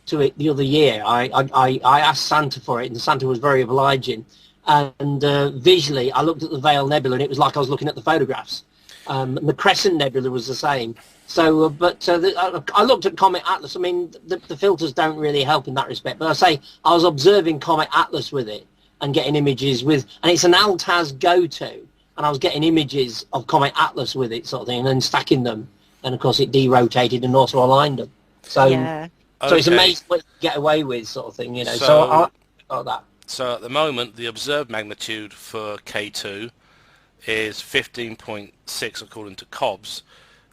to it the other year. I asked Santa for it, and Santa was very obliging. And visually, I looked at the Veil Nebula, and it was like I was looking at the photographs. And the Crescent Nebula was the same. So, I looked at Comet Atlas. I mean, the filters don't really help in that respect. But I say I was observing Comet Atlas with it and getting images with, and it's an Altaz go-to. And I was getting images of Comet Atlas with it, sort of thing, and then stacking them. And of course, it derotated and also aligned them. So, so it's amazing what you can get away with, sort of thing, So I like that. So at the moment, the observed magnitude for K2 is 15.6 according to COBS.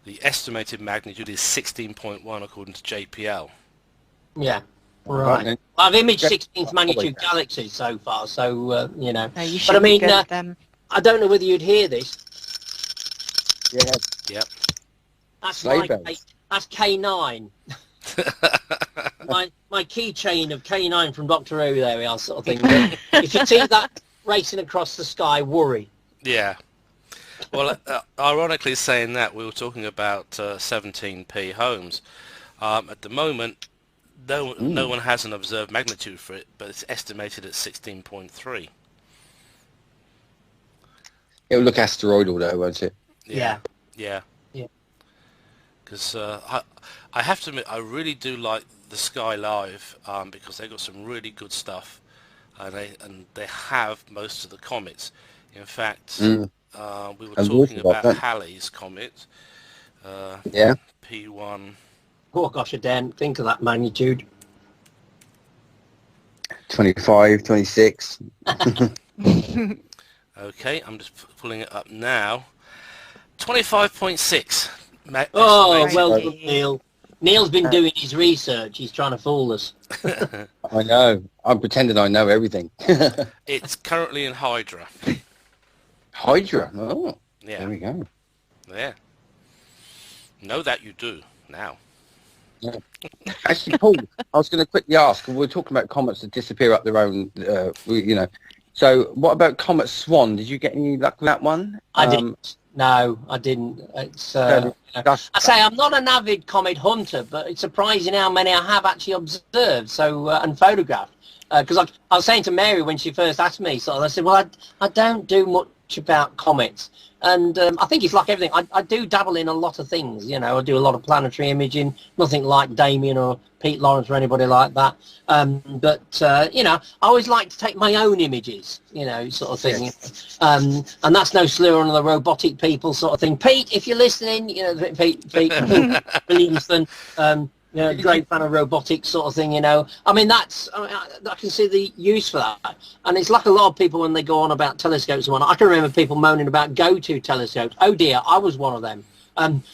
The estimated magnitude is 16.1 according to JPL. Yeah. Right. I've imaged 16th magnitude galaxies so far, so you but I mean, I don't know whether you'd hear this. Yeah. Yep. That's that's K9. my keychain of K9 from Doctor Who. There we are, sort of thing. If you see that racing across the sky, worry. Yeah. Well, ironically, saying that, we were talking about 17p Holmes. At the moment, no one has an observed magnitude for it, but it's estimated at 16.3. It'll look asteroidal though, won't it? Yeah. Yeah. because I have to admit I really do like the Sky Live because they've got some really good stuff, and they have most of the comets. In fact, we were talking about Halley's comet. Yeah. P1. Oh gosh, I daren't think of that magnitude. 25, 26. Okay, I'm just pulling it up now. 25.6. Oh, well done, Neil. Neil's been doing his research. He's trying to fool us. I know. I'm pretending I know everything. It's currently in Hydra. Hydra? Oh, yeah. There we go. Yeah. Know that you do now. Yeah. Actually, Paul, I was going to quickly ask, we're talking about comets that disappear up their own, you know. So what about Comet Swan? Did you get any luck with that one? I didn't. No, I didn't. It's, I say I'm not an avid comet hunter, but it's surprising how many I have actually observed and photographed. Because I was saying to Mary when she first asked me, I said, well, I don't do much about comets. And I think it's like everything. I do dabble in a lot of things, you know. I do a lot of planetary imaging, nothing like Damien or Pete Lawrence or anybody like that. But, you know, I always like to take my own images, you know, sort of thing. Yes. And that's no slur on the robotic people sort of thing. Pete, if you're listening, you know, Pete Williamson, you know, great fan of robotics sort of thing, you know. I mean, I can see the use for that. And it's like a lot of people when they go on about telescopes and whatnot. I can remember people moaning about go-to telescopes. Oh dear, I was one of them.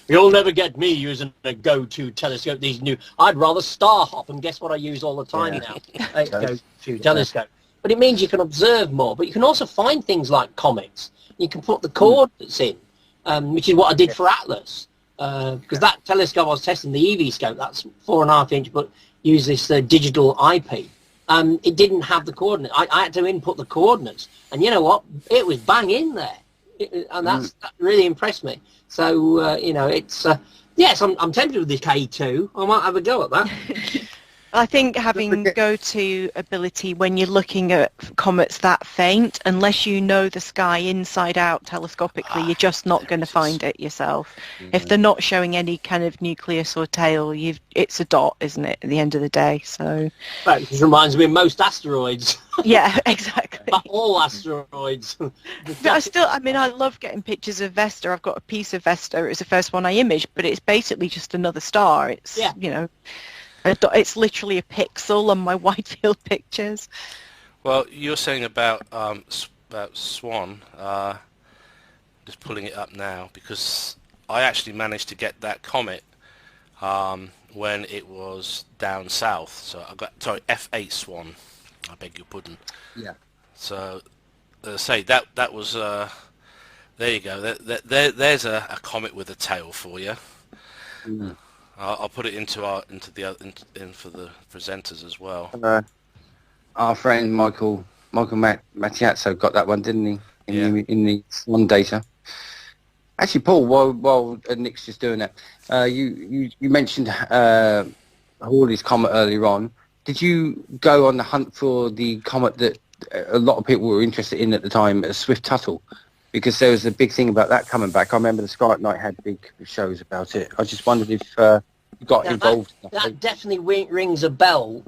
You'll never get me using a go-to telescope. These new, I'd rather star hop, and guess what I use all the time now? A go-to telescope. But it means you can observe more, but you can also find things like comets. You can put the coordinates in, which is what I did for Atlas. Because that telescope I was testing, the EV scope, that's 4.5 inch, but use this digital IP. It didn't have the coordinates. I had to input the coordinates, and you know what? It was bang in there, and that really impressed me. So you know, it's yes, I'm tempted with the K2. I might have a go at that. I think having go-to ability when you're looking at comets that faint, unless you know the sky inside out telescopically, you're just not going to find it yourself. If they're not showing any kind of nucleus or tail, it's a dot, isn't it, at the end of the day? So, right, which reminds me of most asteroids. Yeah, exactly. But all asteroids. But I mean, I love getting pictures of Vesta. I've got a piece of Vesta. It was the first one I imaged, but it's basically just another star. It's, you know... It's literally a pixel on my wide field pictures. Well, you're saying about Swan, just pulling it up now, because I actually managed to get that comet when it was down south. So I got, sorry, F8 Swan, I beg your pardon. Yeah. So, as I say, that was, there you go, there's a comet with a tail for you. Mm. I'll put it into for the presenters as well. Our friend Michael Mattiazzo got that one, didn't he? In the Swan data. Actually, Paul, while Nick's just doing that, you mentioned Hawley's comet earlier on. Did you go on the hunt for the comet that a lot of people were interested in at the time, Swift-Tuttle? Because there was a big thing about that coming back. I remember the Sky at Night had big shows about it. I just wondered if you got involved. That definitely rings a bell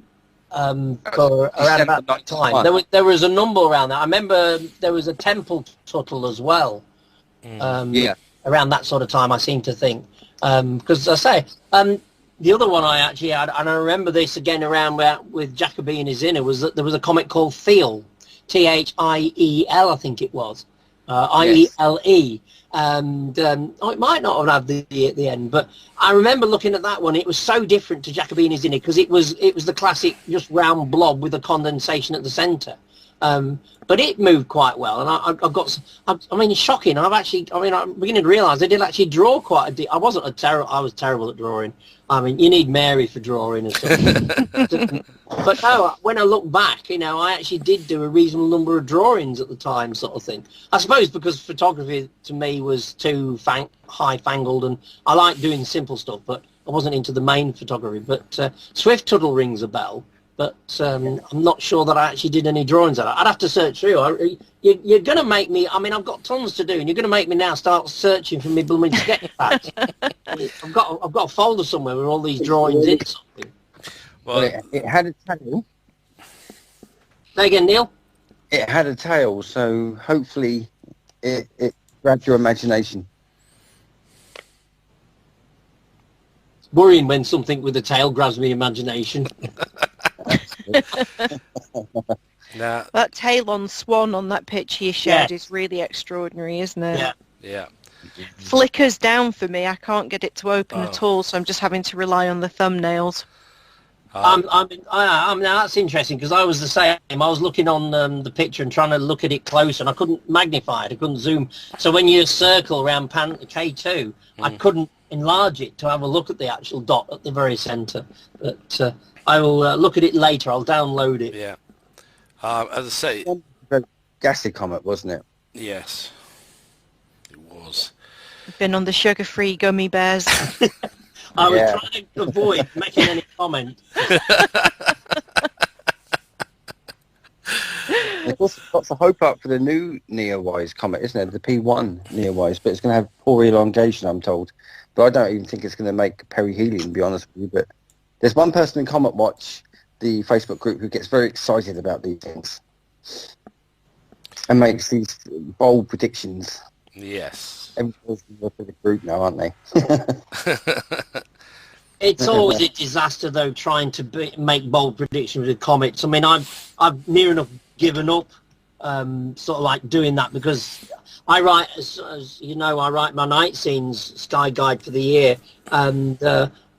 for around about that time. There was a number around that. I remember there was a Temple Tuttle as well. Around that sort of time, I seem to think. Because I say, the other one I actually had, and I remember this again around with Jacobi and his inner, was that there was a comet called Thiel, Thiel, I think it was. IELE, and it might not have the E at the end, but I remember looking at that one. It was so different to Jacobi's in it because it was the classic just round blob with a condensation at the centre. But it moved quite well, and I've got. I mean, it's shocking. I'm beginning to realise I did actually draw quite a deep. I was terrible at drawing. I mean, you need Mary for drawing and stuff. But no, when I look back, you know, I actually did do a reasonable number of drawings at the time, sort of thing. I suppose because photography to me was too high-fangled, and I like doing simple stuff, but I wasn't into the main photography. But Swift-Tuttle rings a bell. but I'm not sure that I actually did any drawings of it. I'd have to search through. You're going to make me, I mean, I've got tons to do, and you're going to make me now start searching for me blooming sketch pads. I've got a folder somewhere with all these drawings in something. Well, it had a tail. Say again, Neil? It had a tail, so hopefully it grabbed your imagination. It's worrying when something with a tail grabs me imagination. Now, That tail on swan on that picture you shared is really extraordinary, isn't it? Yeah. yeah. Flickers down for me. I can't get it to open at all, so I'm just having to rely on the thumbnails. Now that's interesting because I was the same. I was looking on the picture and trying to look at it close, and I couldn't magnify it. I couldn't zoom. So when you circle around K2, I couldn't enlarge it to have a look at the actual dot at the very centre. But I will look at it later. I'll download it. Yeah. As I say, Very gassy comet, wasn't it? yes, it was. Been on the sugar-free gummy bears. I was trying to avoid making any comment. There's also lots of hope up for the new Neowise comet, isn't it? The P1 Neowise, but it's going to have poor elongation, I'm told. But I don't even think it's going to make perihelion, to be honest with you. But there's one person in CometWatch, the Facebook group, who gets very excited about these things and makes these bold predictions. Yes. Everyone's for the group now, aren't they? It's always a disaster, though, trying to make bold predictions with comets. I mean, I've near enough given up, sort of like doing that because I write, as you know, I write my night scenes sky guide for the year, and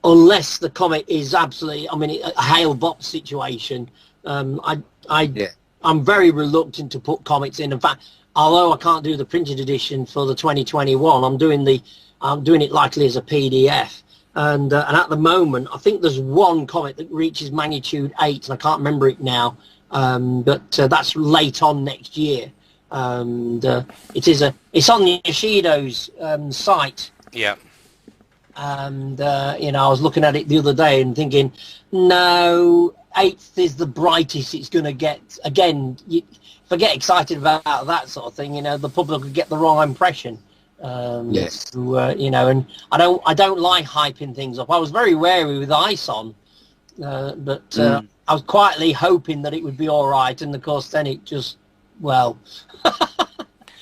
unless the comet is absolutely, I mean, a hail box situation, I'm very reluctant to put comets in. In fact, although I can't do the printed edition for the 2021, I'm doing it likely as a PDF. And at the moment, I think there's one comet that reaches magnitude 8, and I can't remember it now. But that's late on next year. And it's on Yoshido's site. Yeah. And I was looking at it the other day and thinking, no, 8th is the brightest it's going to get. Again, if I get excited about that sort of thing, the public will get the wrong impression. Yes. And I don't like hyping things up. I was very wary with ice on, but I was quietly hoping that it would be all right, and of course then it just, well.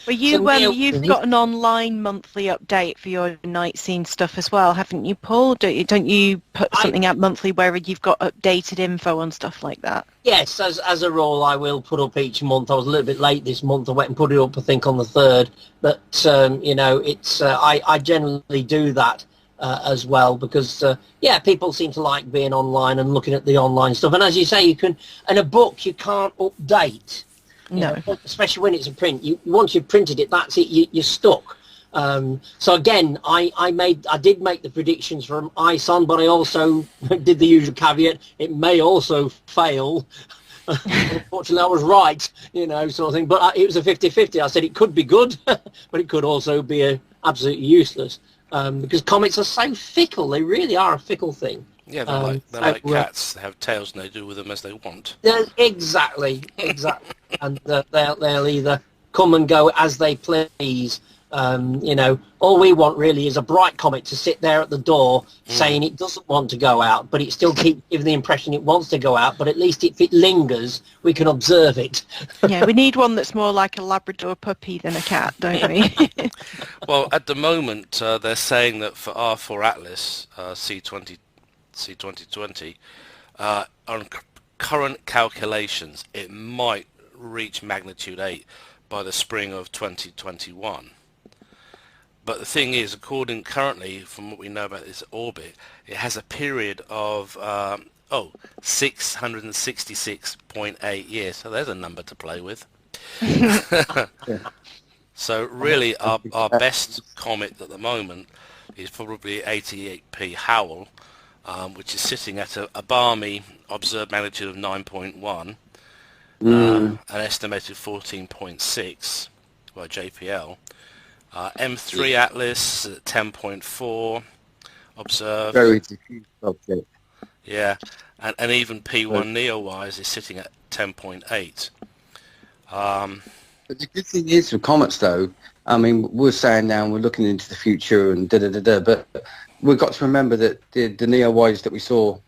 Well, you've got an online monthly update for your night scene stuff as well, haven't you, Paul? Don't you put something out monthly where you've got updated info on stuff like that? Yes, as a rule, I will put up each month. I was a little bit late this month. I went and put it up, I think, on the 3rd. But it's I generally do that as well because people seem to like being online and looking at the online stuff. And as you say, you can. In a book, you can't update. No, especially when it's a print. Once you've printed it, that's it. You're stuck. So again, I did make the predictions from ISON, but I also did the usual caveat. It may also fail. Unfortunately, I was right, sort of thing. But it was a 50-50. I said it could be good, but it could also be absolutely useless because comets are so fickle. They really are a fickle thing. Yeah, they're like cats. They have tails and they do with them as they want. Exactly. And they'll either come and go as they please. All we want really is a bright comet to sit there at the door saying it doesn't want to go out, but it still keeps giving the impression it wants to go out, but at least if it lingers, we can observe it. Yeah, we need one that's more like a Labrador puppy than a cat, don't we? Well, at the moment, they're saying that for R4 Atlas, C2020, on current calculations, it might reach magnitude 8 by the spring of 2021. But the thing is, currently, from what we know about this orbit, it has a period of 666.8 years. So there's a number to play with. So really, our best comet at the moment is probably 88P Howell, which is sitting at a balmy observed magnitude of 9.1, an estimated 14.6 by JPL. M3 Atlas at 10.4 observed. Very diffuse object. Yeah, and even P1 Neowise is sitting at 10.8. But the good thing is with comets, though, I mean, we're saying now we're looking into the future and da-da-da-da, but we've got to remember that the Neowise that we saw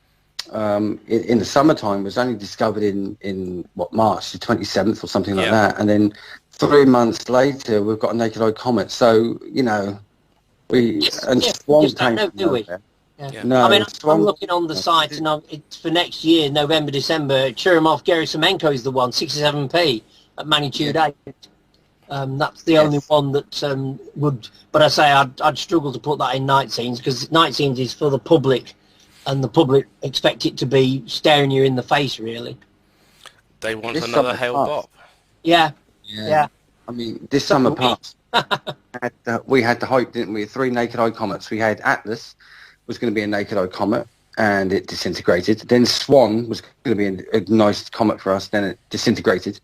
in the summertime was only discovered in what, March the 27th or something like Yeah. that, and then 3 months later we've got a naked eye comet. So and Yeah, we Swan just don't came know, from do we? nowhere. Yeah. Yeah. No, I mean, I'm Swan. looking on the site, and it's for next year, November, December. Churyumov Gerasimenko is the one, 67p at magnitude 8. That's the only one that would. But I say I'd struggle to put that in night scenes, because night scenes is for the public, and the public expect it to be staring you in the face, really. They want This another summer Hale passed. Bopp. Yeah. I mean, this So summer we- passed. We had the hype, didn't we? 3 naked eye comets. We had Atlas was going to be a naked eye comet, and it disintegrated. Then Swan was going to be a nice comet for us. Then it disintegrated,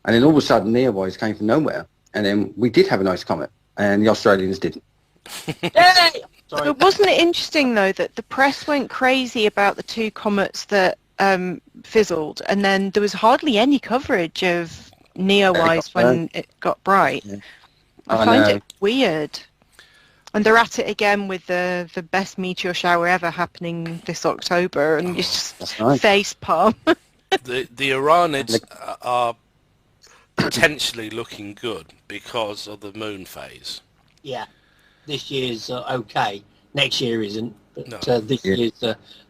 and then all of a sudden Neowise came from nowhere, and then we did have a nice comet, and the Australians didn't. Yay! Sorry. But wasn't it interesting, though, that the press went crazy about the 2 comets that fizzled, and then there was hardly any coverage of Neowise when it got bright? Yeah. I I find know. it weird. And they're at it again with the best meteor shower ever happening this October, and you just That's right. face palm. The Iranians are potentially looking good because of the moon phase. Yeah, this year's okay. Next year isn't, but No. this year's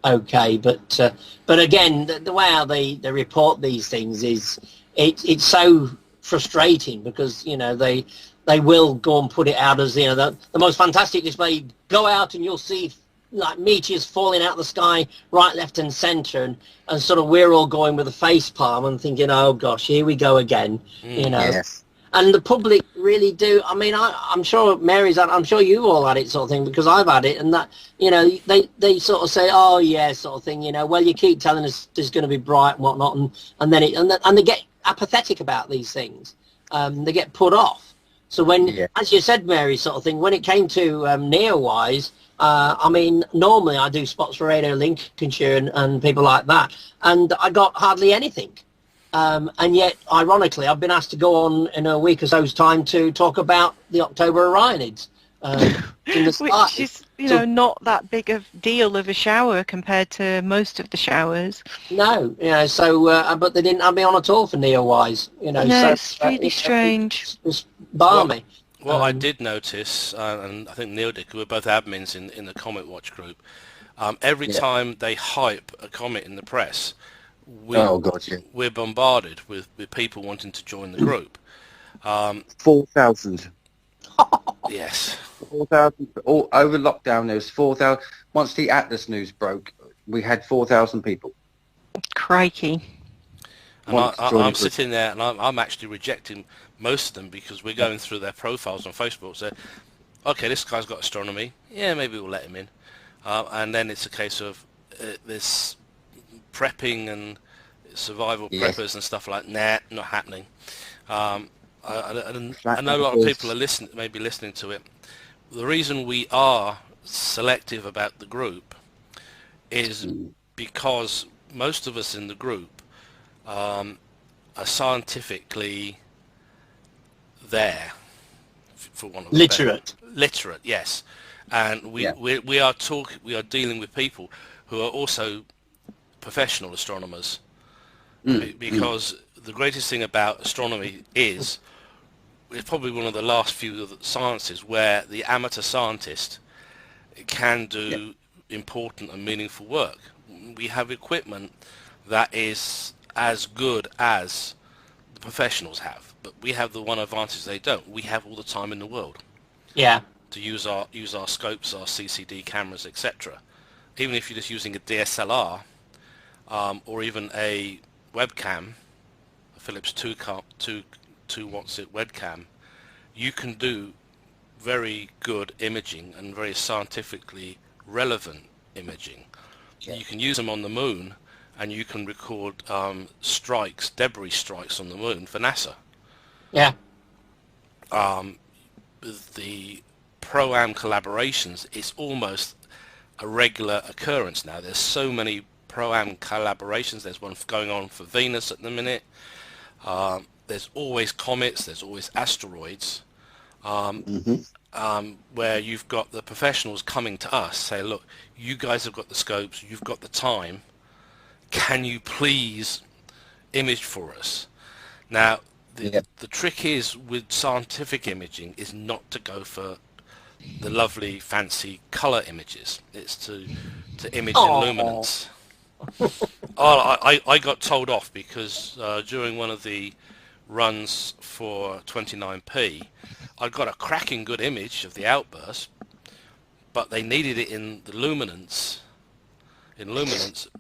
okay. But again, the way how they report these things is it's so frustrating, because they will go and put it out as the most fantastic display. Go out and you'll see like meteors falling out of the sky, right, left, and centre, and sort of we're all going with a face palm and thinking, oh gosh, here we go again. Yes. And the public really do. I mean, I'm sure Mary's had, I'm sure you all had it, sort of thing, because I've had it, and that, they sort of say, oh yeah, sort of thing, well, you keep telling us there's going to be bright and whatnot, and then and they get apathetic about these things. They get put off. So when, as you said, Mary, sort of thing, when it came to Neowise, I mean, normally I do spots for Radio Lincolnshire and people like that, and I got hardly anything. And yet, ironically, I've been asked to go on in a week or so's time to talk about the October Orionids in the sky. Which is, not that big a deal of a shower compared to most of the showers. No, but they didn't have me on at all for Neowise. No, so, it's really strange. It's balmy. Well, I did notice, and I think Neil did, 'cause we're both admins in the CometWatch group. Every time they hype a comet in the press, we're bombarded with people wanting to join the group. 4,000. Yes. 4,000. All over lockdown, there was 4,000. Once the Atlas news broke, we had 4,000 people. Crikey. And I'm sitting there, and I'm actually rejecting most of them, because we're going through their profiles on Facebook. So, okay, this guy's got astronomy. Yeah, maybe we'll let him in. And then it's a case of this prepping and survival preppers and stuff like, nah, not happening. I know a lot of people are maybe listening to it. The reason we are selective about the group is because most of us in the group are scientifically there, for one of the literate, yes, and we are dealing with people who are also professional astronomers, because the greatest thing about astronomy is it's probably one of the last few of the sciences where the amateur scientist can do important and meaningful work. We have equipment that is as good as the professionals have, but we have the one advantage they don't. We have all the time in the world. Yeah. To use our scopes, our CCD cameras, etc. Even if you're just using a DSLR, or even a webcam, a Philips 2 watts webcam, you can do very good imaging and very scientifically relevant imaging. You can use them on the moon, and you can record debris strikes on the moon for NASA. Yeah. With the Pro-Am collaborations, it's almost a regular occurrence now. There's so many pro-am collaborations. There's one going on for Venus at the minute. There's always comets, there's always asteroids, where you've got the professionals coming to us, say, look, you guys have got the scopes, you've got the time, can you please image for us? Now, the trick is with scientific imaging is not to go for the lovely, fancy colour images. It's to image in luminance. I got told off because during one of the runs for 29p, I got a cracking good image of the outburst, but they needed it in the luminance,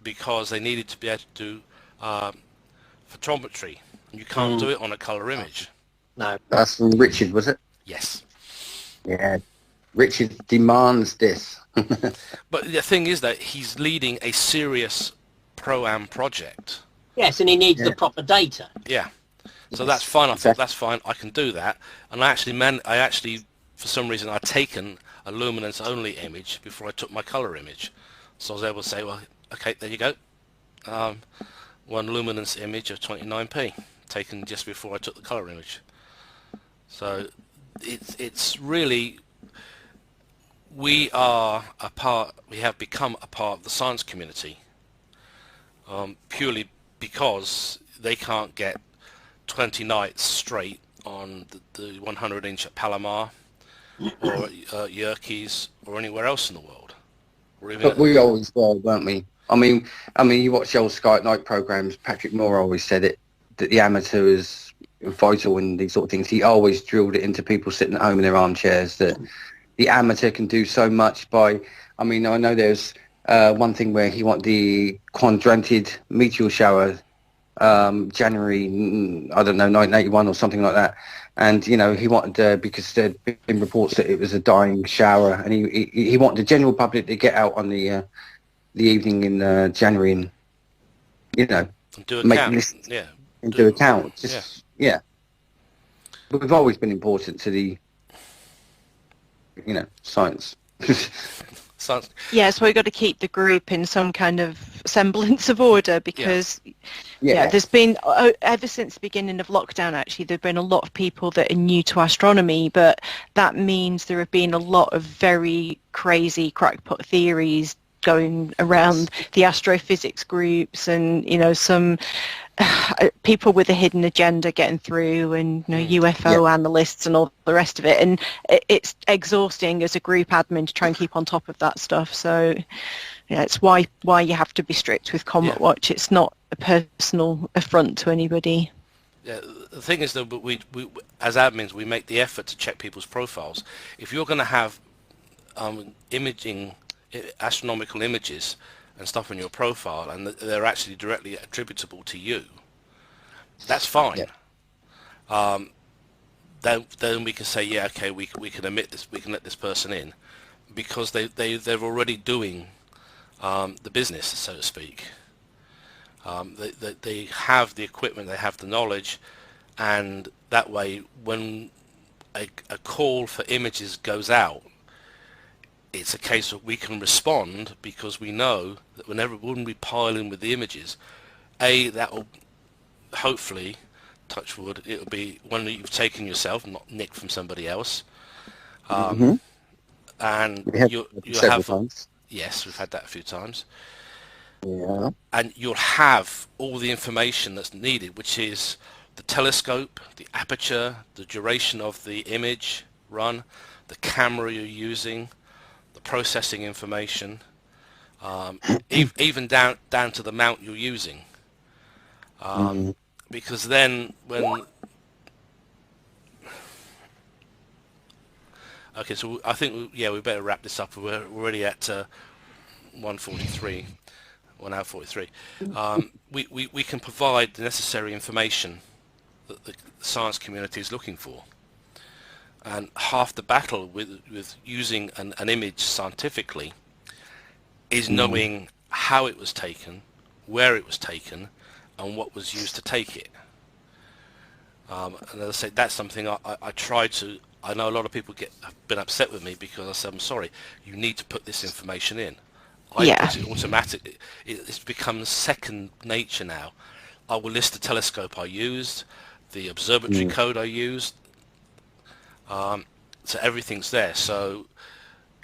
because they needed to be able to do photometry. You can't do it on a colour image. No. That's from Richard, was it? Yes. Yeah. Richard demands this. But the thing is that he's leading a serious pro-am project. Yes, and he needs the proper data. Yeah. So that's fine. I thought that's fine. I can do that. And I actually, for some reason, I'd taken a luminance only image before I took my color image. So I was able to say, well, okay, there you go. One luminance image of 29p, taken just before I took the color image. So it's really, we have become a part of the science community, purely because they can't get 20 nights straight on the 100-inch at Palomar or Yerkes or anywhere else in the world. Or even But we always were, weren't we? I mean, you watch the old Sky at Night programs. Patrick Moore always said it, that the amateur is vital in these sort of things. He always drilled it into people sitting at home in their armchairs that the amateur can do so much by. I mean, I know there's one thing where he wanted the quadranted meteor shower. January, I don't know, 1981 or something like that, and he wanted because there'd been reports that it was a dying shower, and he wanted the general public to get out on the evening in January and do a make count. lists Yeah, and do a count. Yeah. But we've always been important to the science. Science. Yeah, so we've got to keep the group in some kind of semblance of order because, there's been, ever since the beginning of lockdown, actually, there have been a lot of people that are new to astronomy, but that means there have been a lot of very crazy crackpot theories going around the astrophysics groups and, some people with a hidden agenda getting through and UFO analysts and all the rest of it, and it's exhausting as a group admin to try and keep on top of that stuff. So it's why you have to be strict with CometWatch. It's not a personal affront to anybody. Yeah, the thing is though, but we as admins, we make the effort to check people's profiles. If you're going to have imaging, astronomical images and stuff on your profile, and they're actually directly attributable to you, that's fine. Then we can say, okay, we can admit this, we can let this person in, because they're already doing the business, so to speak. They have the equipment, they have the knowledge, and that way, when a call for images goes out, it's a case of we can respond because we know that when we pile in with the images, that will hopefully, touch wood, it'll be one that you've taken yourself, not nicked from somebody else. And you'll have times. Yes, we've had that a few times. Yeah. And you'll have all the information that's needed, which is the telescope, the aperture, the duration of the image run, the camera you're using, the processing information, even down to the mount you're using. Because then when... Okay, so I think, we better wrap this up. We're already at 1:43, 1 hour 43. We can provide the necessary information that the science community is looking for. And half the battle with using an image scientifically is knowing how it was taken, where it was taken, and what was used to take it. And as I say, that's something I try to... I know a lot of people have been upset with me because I said, I'm sorry, you need to put this information in. I Yeah. put it automatically. It's become second nature now. I will list the telescope I used, the observatory code I used, so everything's there. So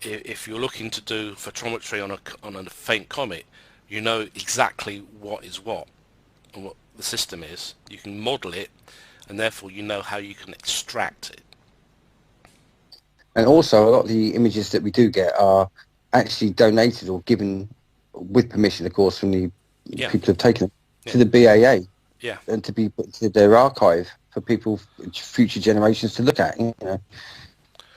if you're looking to do photometry on a faint comet, you know exactly what is what and what the system is. You can model it, and therefore you know how you can extract it. And also, a lot of the images that we do get are actually donated or given with permission, of course, from the Yeah. people who've taken them to Yeah. the BAA Yeah. and to be put to their archive for people, future generations to look at. You know,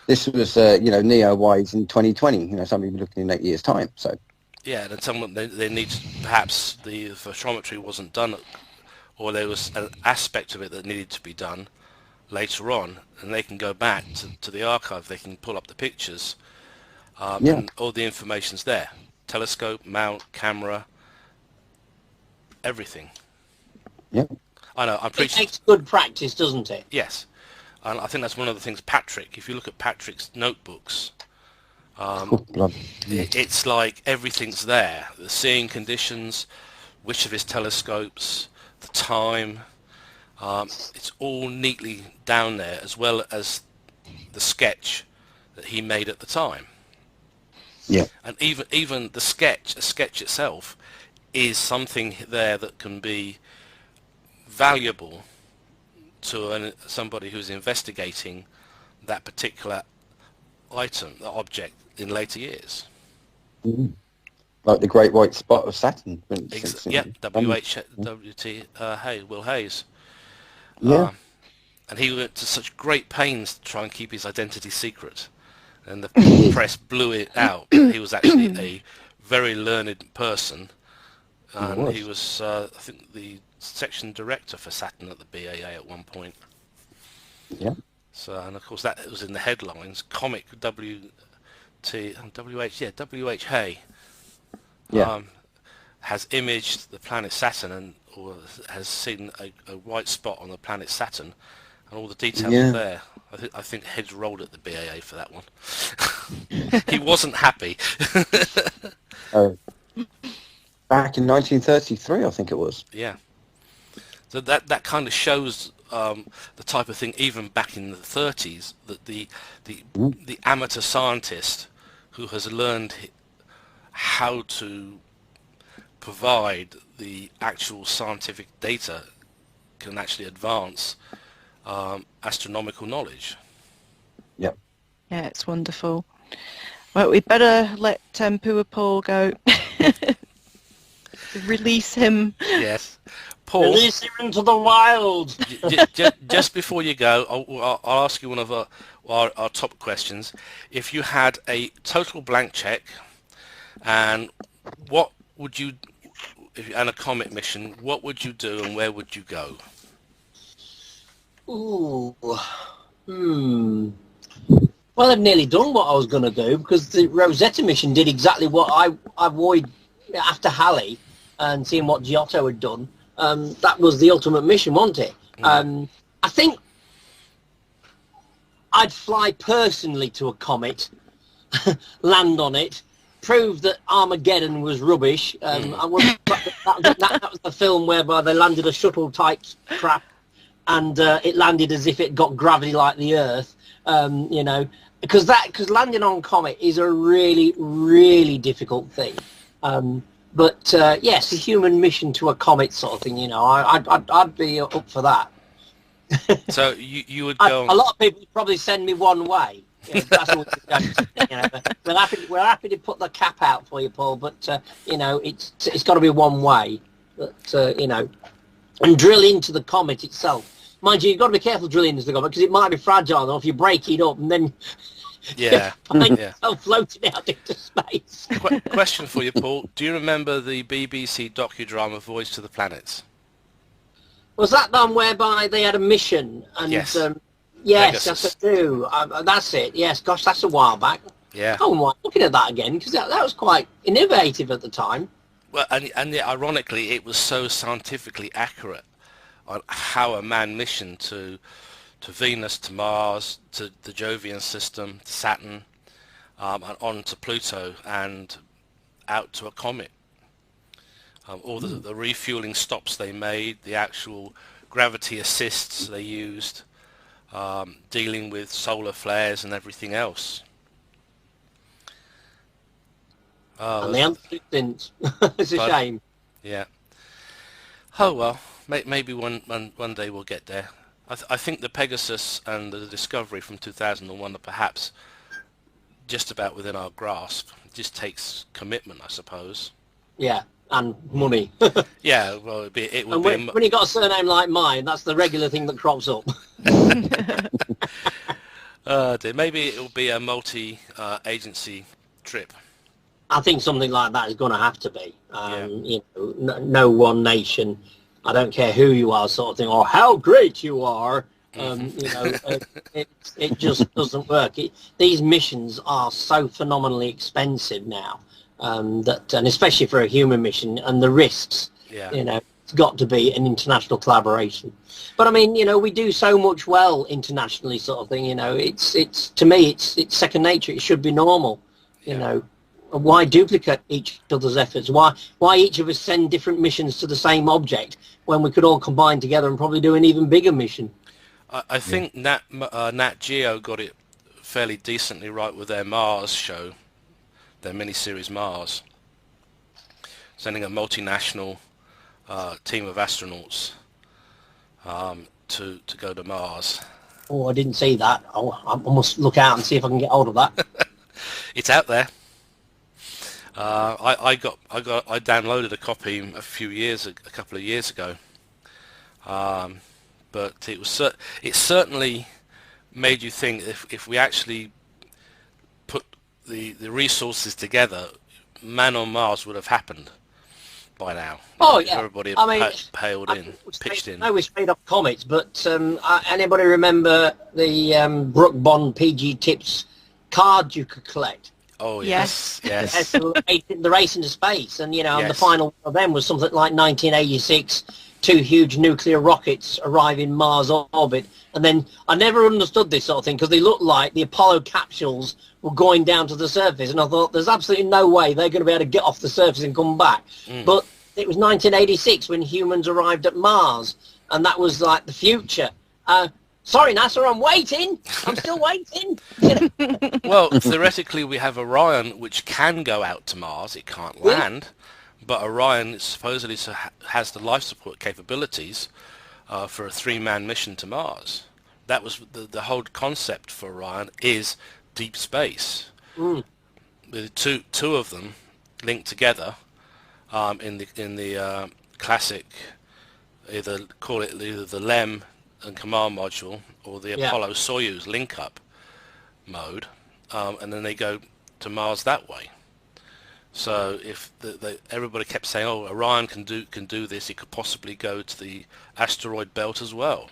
this was, Neowise in 2020. You know, somebody will be looking in 8 years' time. So. Yeah, and someone they need perhaps the photometry wasn't done, or there was an aspect of it that needed to be done later on, and they can go back to the archive. They can pull up the pictures, and all the information's there: telescope, mount, camera, everything. Yeah. I know. I'm It preaching. takes good practice, doesn't it? Yes, and I think that's one of the things. Patrick, if you look at Patrick's notebooks, it's like everything's there. The seeing conditions, which of his telescopes, the time. It's all neatly down there, as well as the sketch that he made at the time. Yeah. And even the sketch itself, is something there that can be valuable to somebody who's investigating that particular item, the object, in later years. Mm. Like the Great White Spot of Saturn, for instance. Yeah, W.T. Will Hayes. Yeah. And he went to such great pains to try and keep his identity secret, and the press blew it out. He was actually a very learned person, and he was I think the section director for Saturn at the BAA at one point. Yeah. So, and of course that was in the headlines. Comet W.H. Hay has imaged the planet Saturn or has seen a white spot on the planet Saturn, and all the details are there. I think heads rolled at the BAA for that one. He wasn't happy. Back in 1933, I think it was. Yeah. So that kind of shows the type of thing, even back in the 30s, that the amateur scientist who has learned how to provide the actual scientific data can actually advance astronomical knowledge. Yeah. Yeah, it's wonderful. Well, we better let Pua Paul go. Release him. Yes. Paul, Release him into the wild. just before you go, I'll ask you one of our top questions. If you had a total blank check, and what would you, and a comet mission, what would you do and where would you go? Ooh. Well, I've nearly done what I was going to do, because the Rosetta mission did exactly what I avoided after Halley and seeing what Giotto had done. That was the ultimate mission, wasn't it? I think I'd fly personally to a comet, land on it, prove that Armageddon was rubbish. That was the film whereby they landed a shuttle-type crap, and it landed as if it got gravity like the Earth. Because landing on Comet is a really, really difficult thing. But yes, a human mission to a comet sort of thing. I'd be up for that. So you would go. A lot of people would probably send me one way. That's all we're happy to put the cap out for you, Paul. But it's got to be one way. But and drill into the comet itself. Mind you, you've got to be careful drilling into the comet, because it might be fragile enough. You break it up and then find yourself floating out into space. Question for you, Paul. Do you remember the BBC docudrama Voyage to the Planets? Was that one whereby they had a mission? And, yes. Yes, yes, I do. That's it. Yes, gosh, that's a while back. Yeah. Oh, my, looking at that again, because that was quite innovative at the time. Well, and yet, ironically, it was so scientifically accurate on how a manned mission to Venus, to Mars, to the Jovian system, to Saturn, and on to Pluto, and out to a comet. All the refueling stops they made, the actual gravity assists they used, dealing with solar flares and everything else. And the answer didn't. It's a shame. Yeah. Oh well, maybe one day we'll get there. I think the Pegasus and the Discovery from 2001 are perhaps just about within our grasp. It just takes commitment, I suppose. Yeah, and money. Yeah, well, it would be. When you got a surname like mine, that's the regular thing that crops up. Dear. Maybe it will be a multi-agency trip. I think something like that is going to have to be. You know, no one nation, I don't care who you are, sort of thing, or how great you are. You know, it just doesn't work. These missions are so phenomenally expensive now, and especially for a human mission, and the risks. Yeah. You know, it's got to be an international collaboration. But I mean, you know, we do so much well internationally, sort of thing. You know, it's to me, it's second nature. It should be normal. You know. Why duplicate each other's efforts? Why each of us send different missions to the same object when we could all combine together and probably do an even bigger mission? I think Nat Geo got it fairly decently right with their Mars show, their miniseries Mars, sending a multinational team of astronauts to go to Mars. Oh, I didn't see that. Oh, I must look out and see if I can get hold of that. It's out there. I downloaded a copy a couple of years ago, but it certainly made you think if we actually put the resources together, man on Mars would have happened by now. Oh yeah, everybody had pitched in. I was straight up Comets, but anybody remember the Brook Bond PG Tips card you could collect? Oh yes. Yes, the race into space, and you know, and the Yes. final one of them was something like 1986. Two huge nuclear rockets arrive in Mars orbit, and then I never understood this sort of thing because they looked like the Apollo capsules were going down to the surface, and I thought there's absolutely no way they're going to be able to get off the surface and come back. But it was 1986 when humans arrived at Mars, and that was like the future. Sorry, NASA, I'm waiting. I'm still waiting. Well, theoretically, we have Orion, which can go out to Mars. It can't land, but Orion supposedly has the life support capabilities for a 3-man mission to Mars. That was the whole concept for Orion is deep space. The two of them linked together in the classic, either the LEM and command module or the Apollo Soyuz link-up mode, and then they go to Mars that way. So if everybody kept saying, "Oh, Orion can do this," it could possibly go to the asteroid belt as well.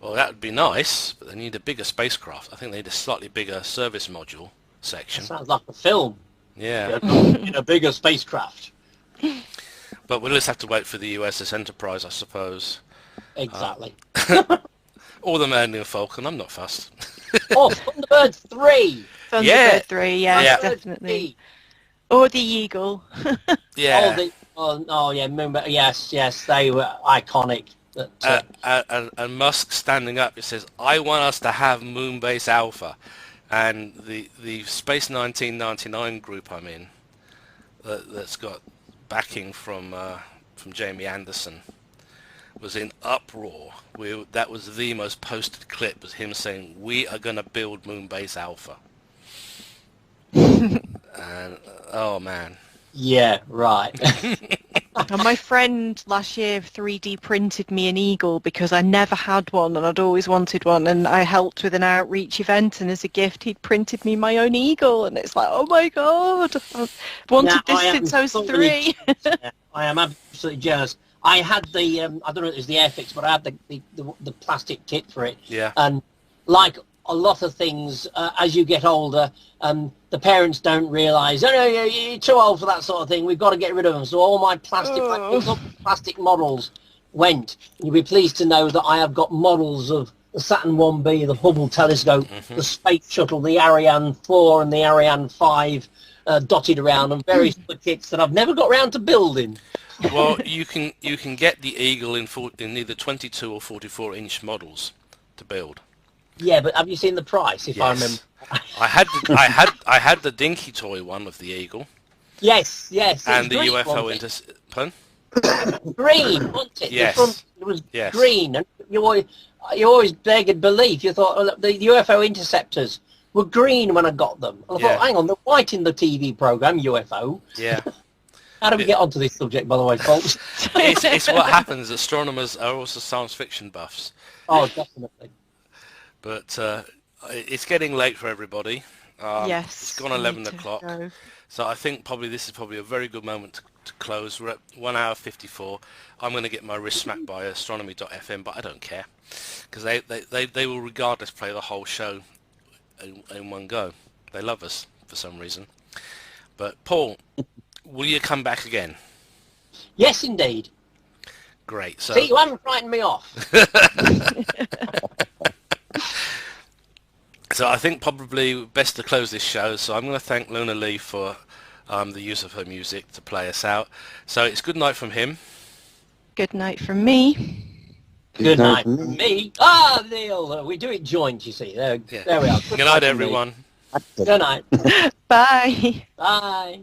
Well, that would be nice, but they need a bigger spacecraft. I think they need a slightly bigger service module section. Sounds like a film. Yeah. In a bigger spacecraft. But we'll just have to wait for the USS Enterprise, I suppose. Exactly. Or the Millennium Falcon. I'm not fussed. Oh, Thunderbird 3. Thunderbird 3, yes, Yeah. definitely. Or the Eagle. Yeah. Moonbase. Yes, they were iconic. And Musk standing up, it says, "I want us to have Moonbase Alpha," and the Space 1999 group I'm in, that's got backing from Jamie Anderson, was in uproar. That was the most posted clip, was him saying, "We are going to build Moonbase Alpha." And oh man. Yeah, right. And my friend last year 3D printed me an eagle because I never had one and I'd always wanted one, and I helped with an outreach event, and as a gift he'd printed me my own eagle, and it's like, oh my god, I've wanted this since I was 3. I am absolutely jealous. I had the I don't know if it was the Airfix, but I had the plastic kit for it. Yeah. And like a lot of things, as you get older, the parents don't realise, oh no, you're too old for that sort of thing, we've got to get rid of them. So all my plastic models went. You'll be pleased to know that I have got models of the Saturn 1B, the Hubble telescope, the Space Shuttle, the Ariane 4 and the Ariane 5, dotted around and various other kits that I've never got round to building. Well, you can get the Eagle in either 22 or 44-inch models to build. Yeah, but have you seen the price? If I Yes. remember. I had the dinky toy one of the Eagle Yes. It and the was green, UFO wasn't it? Pardon? Green, wasn't it? Yes. The front was Yes. green, and you always begged belief. You thought the UFO interceptors were green when I got them. And I Yeah. thought, hang on, they're white in the TV program UFO. Yeah. How do we get onto this subject, by the way, folks? It's what happens. Astronomers are also science fiction buffs. Oh, definitely. But it's getting late for everybody. Yes. It's gone I 11 need to o'clock. go. So I think this is probably a very good moment to close. We're at 1 hour 54. I'm going to get my wrist smacked by astronomy.fm, but I don't care. Because they will regardless play the whole show in one go. They love us for some reason. But Paul, will you come back again? Yes, indeed. Great. So See, you haven't frightened me off. So I think probably best to close this show. So I'm going to thank Luna Lee for the use of her music to play us out. So it's good night from him. Good night from me. Good night from me. Ah, Neil, we do it joint, you see. There we are. Good night, everyone. Good night. Bye. Bye.